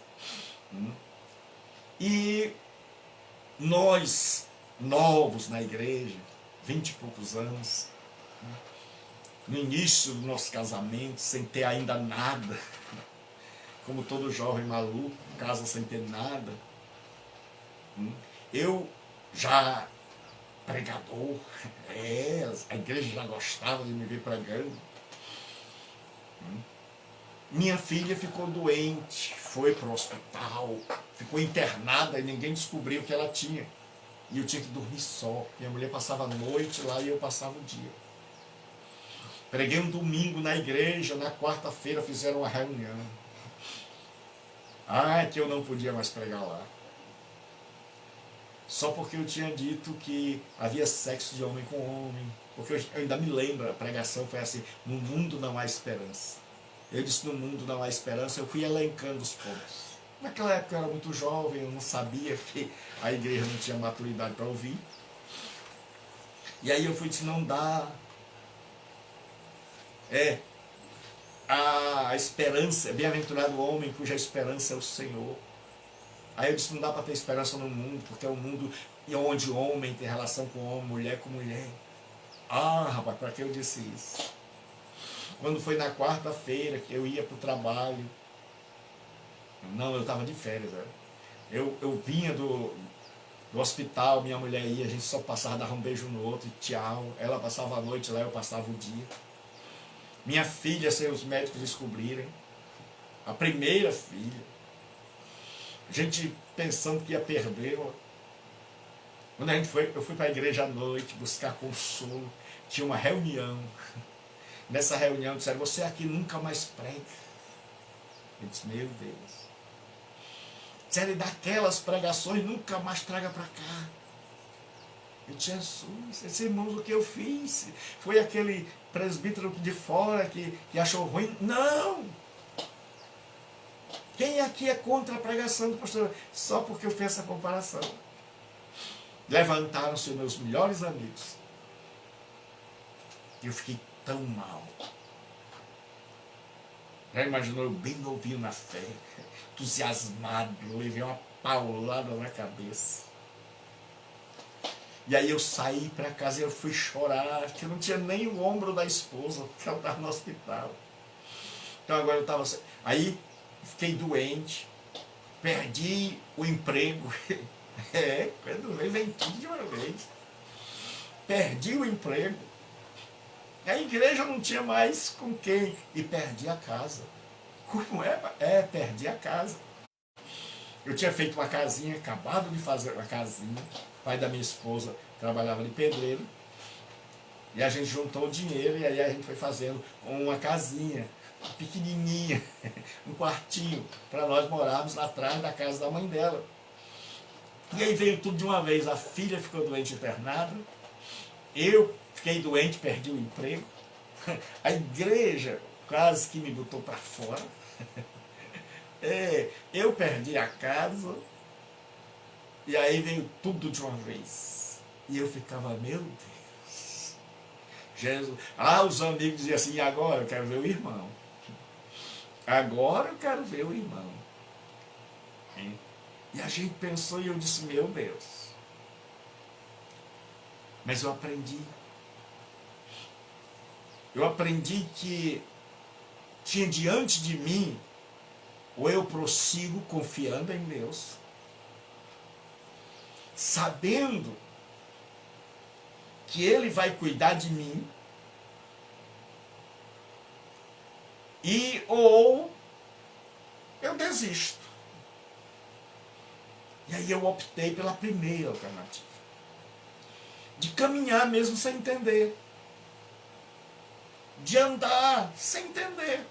E nós, novos na igreja, 20 e poucos anos, no início do nosso casamento, sem ter ainda nada, como todo jovem maluco, casa sem ter nada. Eu já pregador, a igreja já gostava de me ver pregando. Minha filha ficou doente, foi para o hospital, ficou internada e ninguém descobriu o que ela tinha. E eu tinha que dormir só. Minha mulher passava a noite lá e eu passava o dia. Preguei um domingo na igreja, na quarta-feira fizeram uma reunião. Ah, que eu não podia mais pregar lá. Só porque eu tinha dito que havia sexo de homem com homem. Porque eu ainda me lembro, a pregação foi assim: no mundo não há esperança. Eu disse: no mundo não há esperança. Eu fui elencando os pontos. Naquela época eu era muito jovem, eu não sabia que a igreja não tinha maturidade para ouvir. E aí eu fui disse: não dá. A esperança, bem-aventurado o homem cuja esperança é o Senhor. Aí eu disse: não dá para ter esperança no mundo, porque é um mundo onde homem tem relação com homem, mulher com mulher. Ah, rapaz, para que eu disse isso? Quando foi na quarta-feira que eu ia para o trabalho, não, eu estava de férias, velho. Eu vinha do hospital, minha mulher ia, a gente só passava, dava um beijo no outro e tchau. Ela passava a noite lá, eu passava o dia. Minha filha, sem os médicos descobrirem, a primeira filha, a gente pensando que ia perdê-la. Quando a gente foi, eu fui para a igreja à noite buscar consolo, tinha uma reunião. Nessa reunião disseram: você aqui nunca mais prega. Eu disse: meu Deus. Disseram: daquelas pregações nunca mais traga para cá. Eu disse: Jesus, esses irmãos, o que eu fiz? Foi aquele presbítero de fora que achou ruim? Não! Quem aqui é contra a pregação do pastor? Só porque eu fiz essa comparação. Levantaram-se os meus melhores amigos. E eu fiquei tão mal. Já imaginou eu bem novinho na fé, entusiasmado, levei uma paulada na cabeça. E aí eu saí para casa e eu fui chorar, que eu não tinha nem o ombro da esposa, porque ela estava no hospital. Então agora eu estava... Aí fiquei doente, perdi o emprego. Quando vem tudo de uma vez. Perdi o emprego. A igreja não tinha mais com quem. E perdi a casa. Como é? Perdi a casa. Eu tinha feito uma casinha, acabado de fazer uma casinha. O pai da minha esposa trabalhava de pedreiro. E a gente juntou o dinheiro e aí a gente foi fazendo uma casinha pequenininha, um quartinho, para nós morarmos atrás da casa da mãe dela. E aí veio tudo de uma vez. A filha ficou doente internada. Eu fiquei doente, perdi o emprego. A igreja quase que me botou para fora. Eu perdi a casa. E aí veio tudo de uma vez. E eu ficava: meu Deus, Jesus. Os amigos diziam assim: e agora eu quero ver o irmão. Agora eu quero ver o irmão. E a gente pensou e eu disse: meu Deus. Mas eu aprendi. Eu aprendi que tinha diante de mim, ou eu prossigo confiando em Deus, sabendo que Ele vai cuidar de mim, ou eu desisto. E aí eu optei pela primeira alternativa, de caminhar mesmo sem entender, de andar sem entender,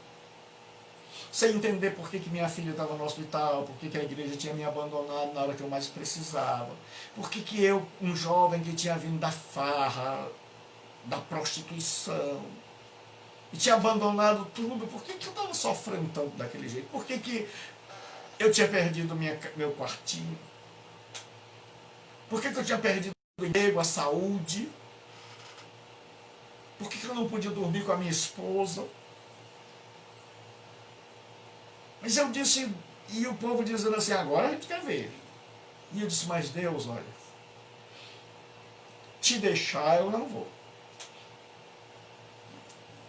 por que minha filha estava no hospital, por que a igreja tinha me abandonado na hora que eu mais precisava, por que eu, um jovem que tinha vindo da farra, da prostituição, e tinha abandonado tudo, por que eu estava sofrendo tanto daquele jeito, por que eu tinha perdido meu quartinho, por que eu tinha perdido o emprego, a saúde, por que eu não podia dormir com a minha esposa? Mas eu disse, e o povo dizendo assim: agora a gente quer ver. E eu disse: mas Deus, olha, te deixar eu não vou.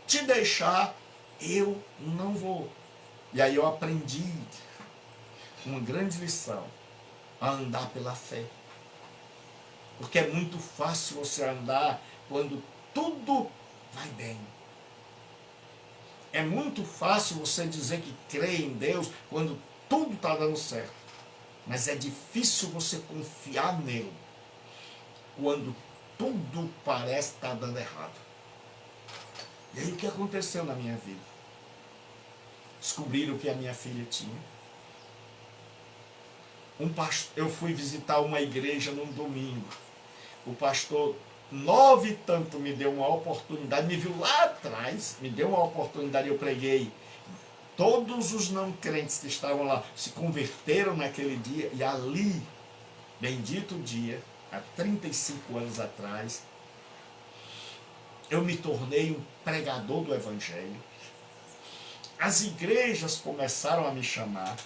Te deixar eu não vou. E aí eu aprendi uma grande lição: a andar pela fé. Porque é muito fácil você andar quando tudo vai bem. É muito fácil você dizer que crê em Deus quando tudo está dando certo. Mas é difícil você confiar nele quando tudo parece estar dando errado. E aí o que aconteceu na minha vida? Descobriram que a minha filha tinha. Eu fui visitar uma igreja num domingo. O pastor, 9 e tanto, me deu uma oportunidade, me viu lá atrás, me deu uma oportunidade, eu preguei. Todos os não crentes que estavam lá se converteram naquele dia, e ali, bendito dia, há 35 anos atrás, eu me tornei um pregador do Evangelho. As igrejas começaram a me chamar,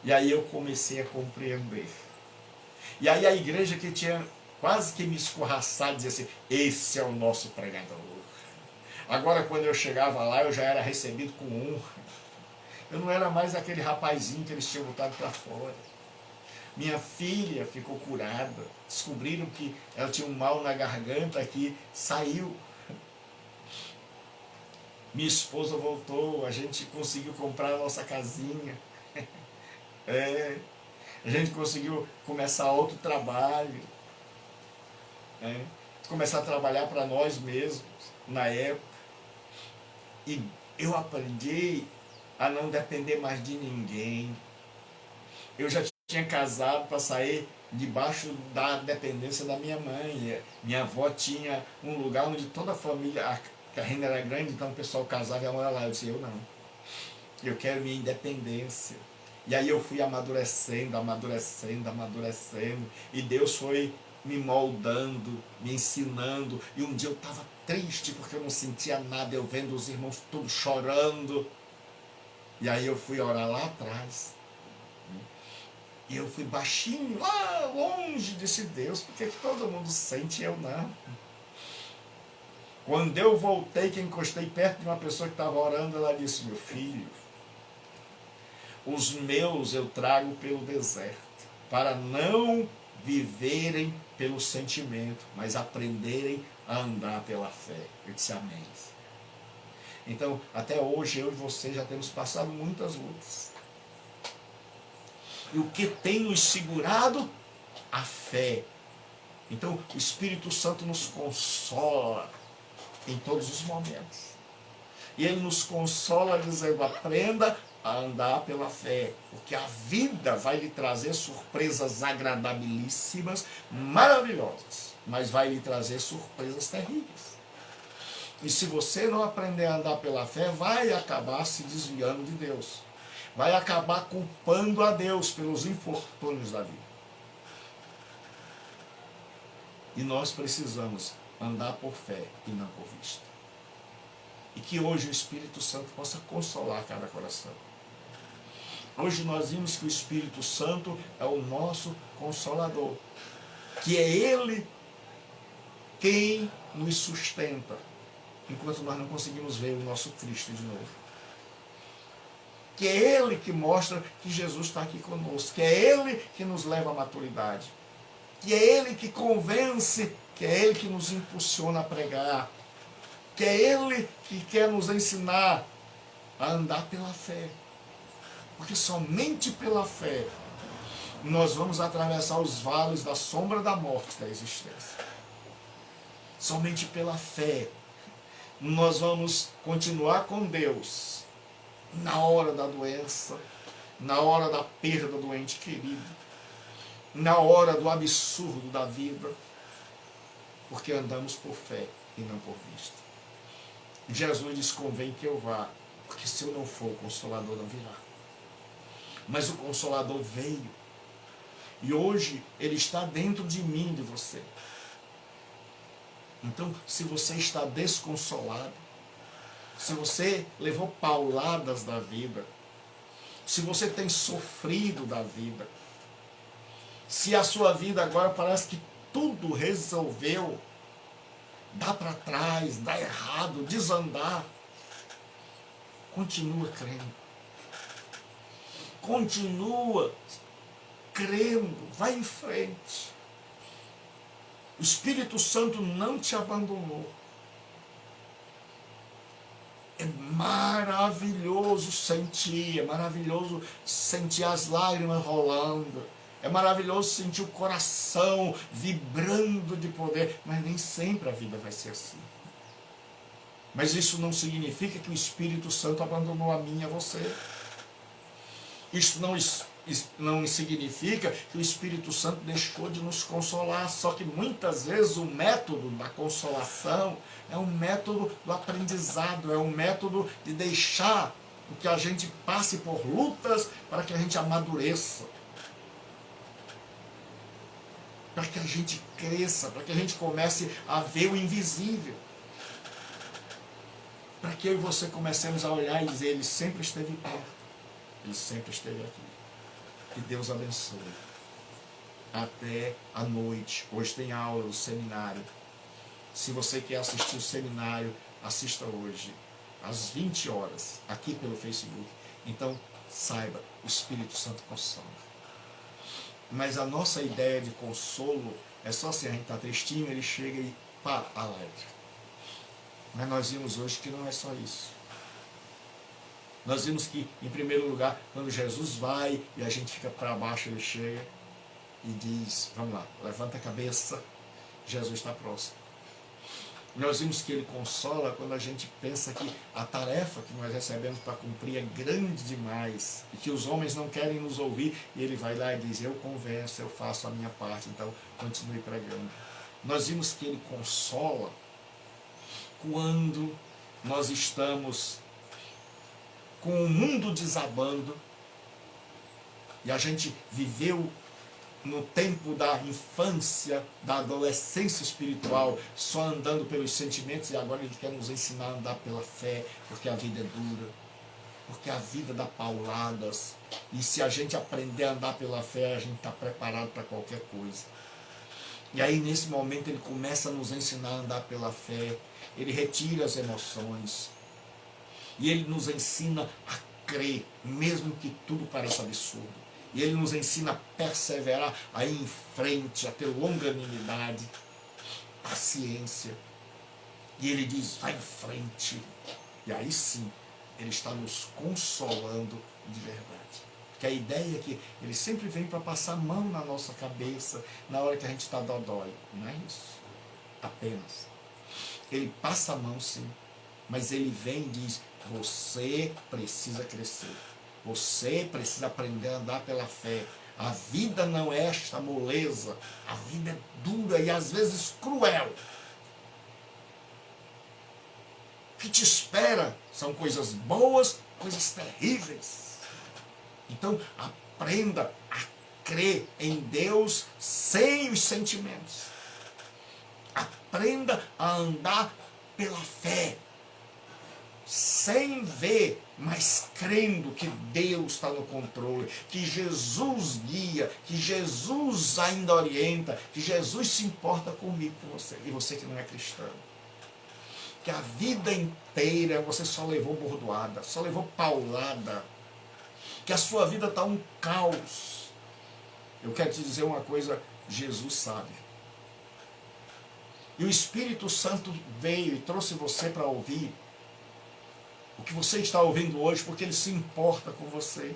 e aí eu comecei a compreender. E aí a igreja que tinha quase que me escorraçado dizia assim: esse é o nosso pregador. Agora quando eu chegava lá, eu já era recebido com honra. Eu não era mais aquele rapazinho que eles tinham botado para fora. Minha filha ficou curada. Descobriram que ela tinha um mal na garganta que saiu. Minha esposa voltou, a gente conseguiu comprar a nossa casinha. A gente conseguiu começar outro trabalho. Começar a trabalhar para nós mesmos, na época. E eu aprendi a não depender mais de ninguém. Eu já tinha casado para sair debaixo da dependência da minha mãe. Minha avó tinha um lugar onde toda a família, a renda era grande, então o pessoal casava e ia morar lá. Eu disse: eu não. Eu quero minha independência. E aí eu fui amadurecendo, e Deus foi me moldando, me ensinando. E um dia eu estava triste porque eu não sentia nada, eu vendo os irmãos todos chorando. E aí eu fui orar lá atrás. E eu fui baixinho, lá longe, disse: Deus, por que todo mundo sente e eu não? Quando eu voltei, que encostei perto de uma pessoa que estava orando, ela disse: meu filho, os meus eu trago pelo deserto, para não viverem pelo sentimento, mas aprenderem a andar pela fé. Eu disse: amém. Então, até hoje, eu e você já temos passado muitas lutas. E o que tem nos segurado? A fé. Então, o Espírito Santo nos consola em todos os momentos. E Ele nos consola dizendo: aprenda a andar pela fé, porque a vida vai lhe trazer surpresas agradabilíssimas, maravilhosas, mas vai lhe trazer surpresas terríveis. E se você não aprender a andar pela fé, vai acabar se desviando de Deus. Vai acabar culpando a Deus pelos infortúnios da vida. E nós precisamos andar por fé e não por vista. E que hoje o Espírito Santo possa consolar cada coração. Hoje nós vimos que o Espírito Santo é o nosso Consolador. Que é Ele quem nos sustenta, enquanto nós não conseguimos ver o nosso Cristo de novo. Que é Ele que mostra que Jesus está aqui conosco. Que é Ele que nos leva à maturidade. Que é Ele que convence, que é Ele que nos impulsiona a pregar. Que é Ele que quer nos ensinar a andar pela fé. Porque somente pela fé nós vamos atravessar os vales da sombra da morte da existência. Somente pela fé nós vamos continuar com Deus na hora da doença, na hora da perda do ente querido, na hora do absurdo da vida, porque andamos por fé e não por vista. Jesus diz: convém que eu vá, porque se eu não for, o Consolador não virá. Mas o Consolador veio, e hoje Ele está dentro de mim, de você. Então, se você está desconsolado, se você levou pauladas da vida, se você tem sofrido da vida, se a sua vida agora parece que tudo resolveu dar para trás, dar errado, desandar, continua crendo. Continua crendo, vai em frente. O Espírito Santo não te abandonou. É maravilhoso sentir, é maravilhoso sentir as lágrimas rolando, é maravilhoso sentir o coração vibrando de poder, mas nem sempre a vida vai ser assim. Mas isso não significa que o Espírito Santo abandonou a mim e a você. Isso não significa que o Espírito Santo deixou de nos consolar. Só que muitas vezes o método da consolação é um método do aprendizado, é um método de deixar que a gente passe por lutas para que a gente amadureça, para que a gente cresça, para que a gente comece a ver o invisível, para que eu e você comecemos a olhar e dizer: Ele sempre esteve perto, Ele sempre esteve aqui. Que Deus abençoe. Até a noite. Hoje tem aula do seminário. Se você quer assistir o seminário, assista hoje, às 20 horas, aqui pelo Facebook. Então, saiba, o Espírito Santo consola. Mas a nossa ideia de consolo é só assim: a gente está tristinho, ele chega e pá, alegre. Mas nós vimos hoje que não é só isso. Nós vimos que, em primeiro lugar, quando Jesus vai e a gente fica para baixo, ele chega e diz: vamos lá, levanta a cabeça, Jesus está próximo. Nós vimos que ele consola quando a gente pensa que a tarefa que nós recebemos para cumprir é grande demais e que os homens não querem nos ouvir, e ele vai lá e diz: eu converso, eu faço a minha parte, então continue pregando. Nós vimos que ele consola quando nós estamos com o mundo desabando e a gente viveu no tempo da infância, da adolescência espiritual, só andando pelos sentimentos, e agora ele quer nos ensinar a andar pela fé, porque a vida é dura, porque a vida dá pauladas, e se a gente aprender a andar pela fé, a gente está preparado para qualquer coisa. E aí nesse momento ele começa a nos ensinar a andar pela fé, ele retira as emoções, e ele nos ensina a crer, mesmo que tudo pareça absurdo. E ele nos ensina a perseverar, a ir em frente, a ter longanimidade, paciência. E ele diz: vai em frente. E aí sim, ele está nos consolando de verdade. Porque a ideia é que ele sempre vem para passar a mão na nossa cabeça, na hora que a gente está dodói. Não é isso. Apenas. Ele passa a mão sim, mas ele vem e diz: você precisa crescer. Você precisa aprender a andar pela fé. A vida não é esta moleza. A vida é dura e às vezes cruel. O que te espera são coisas boas, coisas terríveis. Então aprenda a crer em Deus sem os sentimentos. Aprenda a andar pela fé, sem ver, mas crendo que Deus está no controle, que Jesus guia, que Jesus ainda orienta, que Jesus se importa comigo, com você, e você que não é cristão. Que a vida inteira você só levou bordoada, só levou paulada, que a sua vida está um caos. Eu quero te dizer uma coisa: Jesus sabe. E o Espírito Santo veio e trouxe você para ouvir o que você está ouvindo hoje, porque ele se importa com você.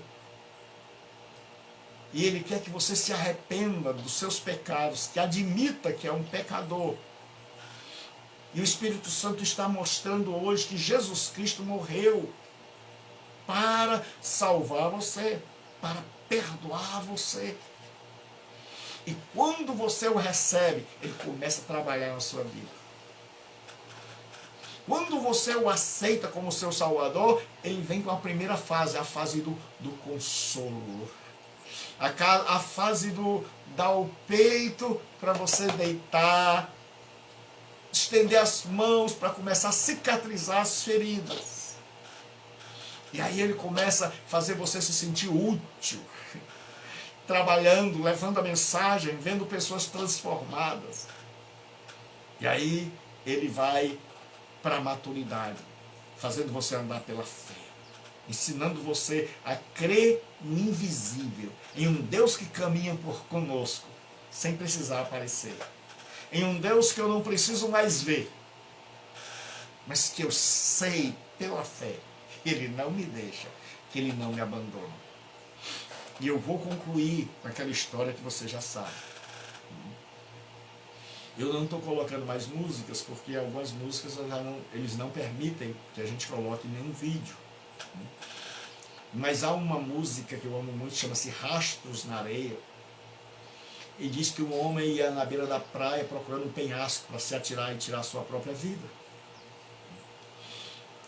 E ele quer que você se arrependa dos seus pecados, que admita que é um pecador. E o Espírito Santo está mostrando hoje que Jesus Cristo morreu para salvar você, para perdoar você. E quando você o recebe, ele começa a trabalhar na sua vida. Quando você o aceita como seu Salvador, ele vem com a primeira fase, a fase do consolo. A fase do dar o peito para você deitar, estender as mãos para começar a cicatrizar as feridas. E aí ele começa a fazer você se sentir útil, trabalhando, levando a mensagem, vendo pessoas transformadas. E aí ele vai para a maturidade, fazendo você andar pela fé, ensinando você a crer no invisível, em um Deus que caminha por conosco, sem precisar aparecer, em um Deus que eu não preciso mais ver, mas que eu sei pela fé que Ele não me deixa, que Ele não me abandona. E eu vou concluir com aquela história que você já sabe. Eu não estou colocando mais músicas, porque algumas músicas eles não permitem que a gente coloque nenhum vídeo. Mas há uma música que eu amo muito, chama-se Rastros na Areia. E diz que um homem ia na beira da praia procurando um penhasco para se atirar e tirar a sua própria vida.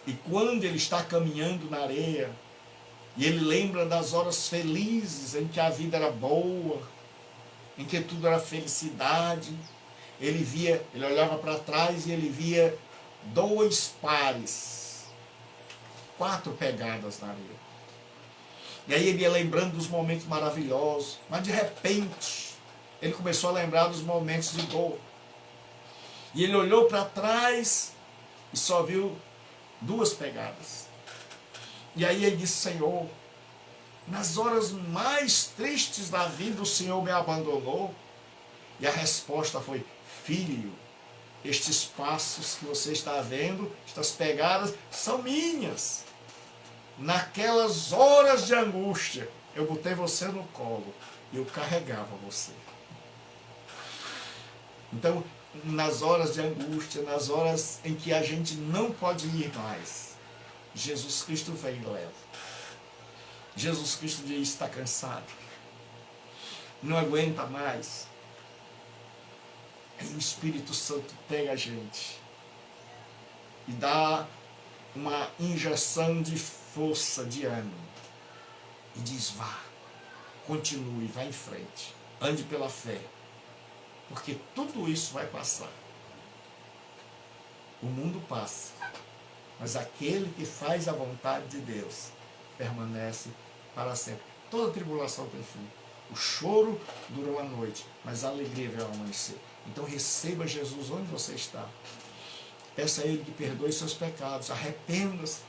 E quando ele está caminhando na areia, e ele lembra das horas felizes em que a vida era boa, em que tudo era felicidade, ele olhava para trás e ele via 2 pares, 4 pegadas na areia. E aí ele ia lembrando dos momentos maravilhosos, mas de repente ele começou a lembrar dos momentos de dor. E ele olhou para trás e só viu 2 pegadas. E aí ele disse: Senhor, nas horas mais tristes da vida o Senhor me abandonou? E a resposta foi: filho, estes passos que você está vendo, estas pegadas, são minhas. Naquelas horas de angústia, eu botei você no colo e eu carregava você. Então, nas horas de angústia, nas horas em que a gente não pode ir mais, Jesus Cristo vem e leva. Jesus Cristo diz: está cansado, não aguenta mais. Aí o Espírito Santo pega a gente e dá uma injeção de força, de ânimo, e diz: vá, continue, vá em frente, ande pela fé, porque tudo isso vai passar. O mundo passa, mas aquele que faz a vontade de Deus permanece para sempre. Toda tribulação tem fim. O choro dura uma noite, mas a alegria vem ao amanhecer. Então receba Jesus onde você está. Peça a Ele que perdoe seus pecados, arrependa-se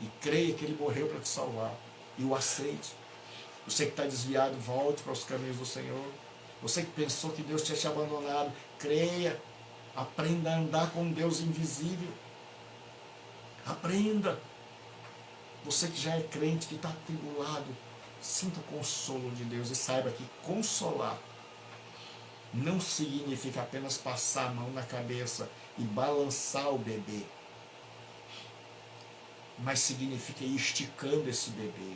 e creia que Ele morreu para te salvar, e o aceite. Você que está desviado, volte para os caminhos do Senhor. Você que pensou que Deus tinha te abandonado, creia, aprenda a andar com Deus invisível. Aprenda. Você que já é crente, que está atribulado, sinta o consolo de Deus e saiba que consolar não significa apenas passar a mão na cabeça e balançar o bebê, mas significa ir esticando esse bebê,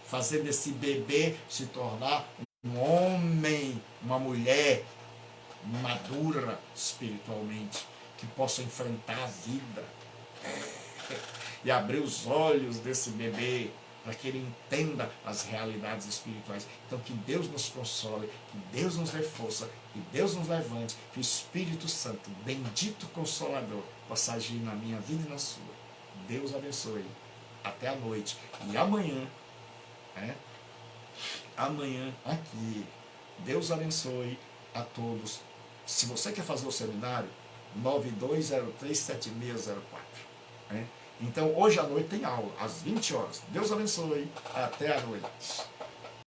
fazendo esse bebê se tornar um homem, uma mulher madura espiritualmente, que possa enfrentar a vida e abrir os olhos desse bebê para que ele entenda as realidades espirituais. Então que Deus nos console, que Deus nos dê força, que Deus nos levante, que o Espírito Santo, bendito Consolador, possa agir na minha vida e na sua. Deus abençoe. Até a noite. E amanhã, amanhã aqui, Deus abençoe a todos. Se você quer fazer o seminário, 92037604. Então, hoje à noite tem aula, às 20 horas. Deus abençoe. Até a noite.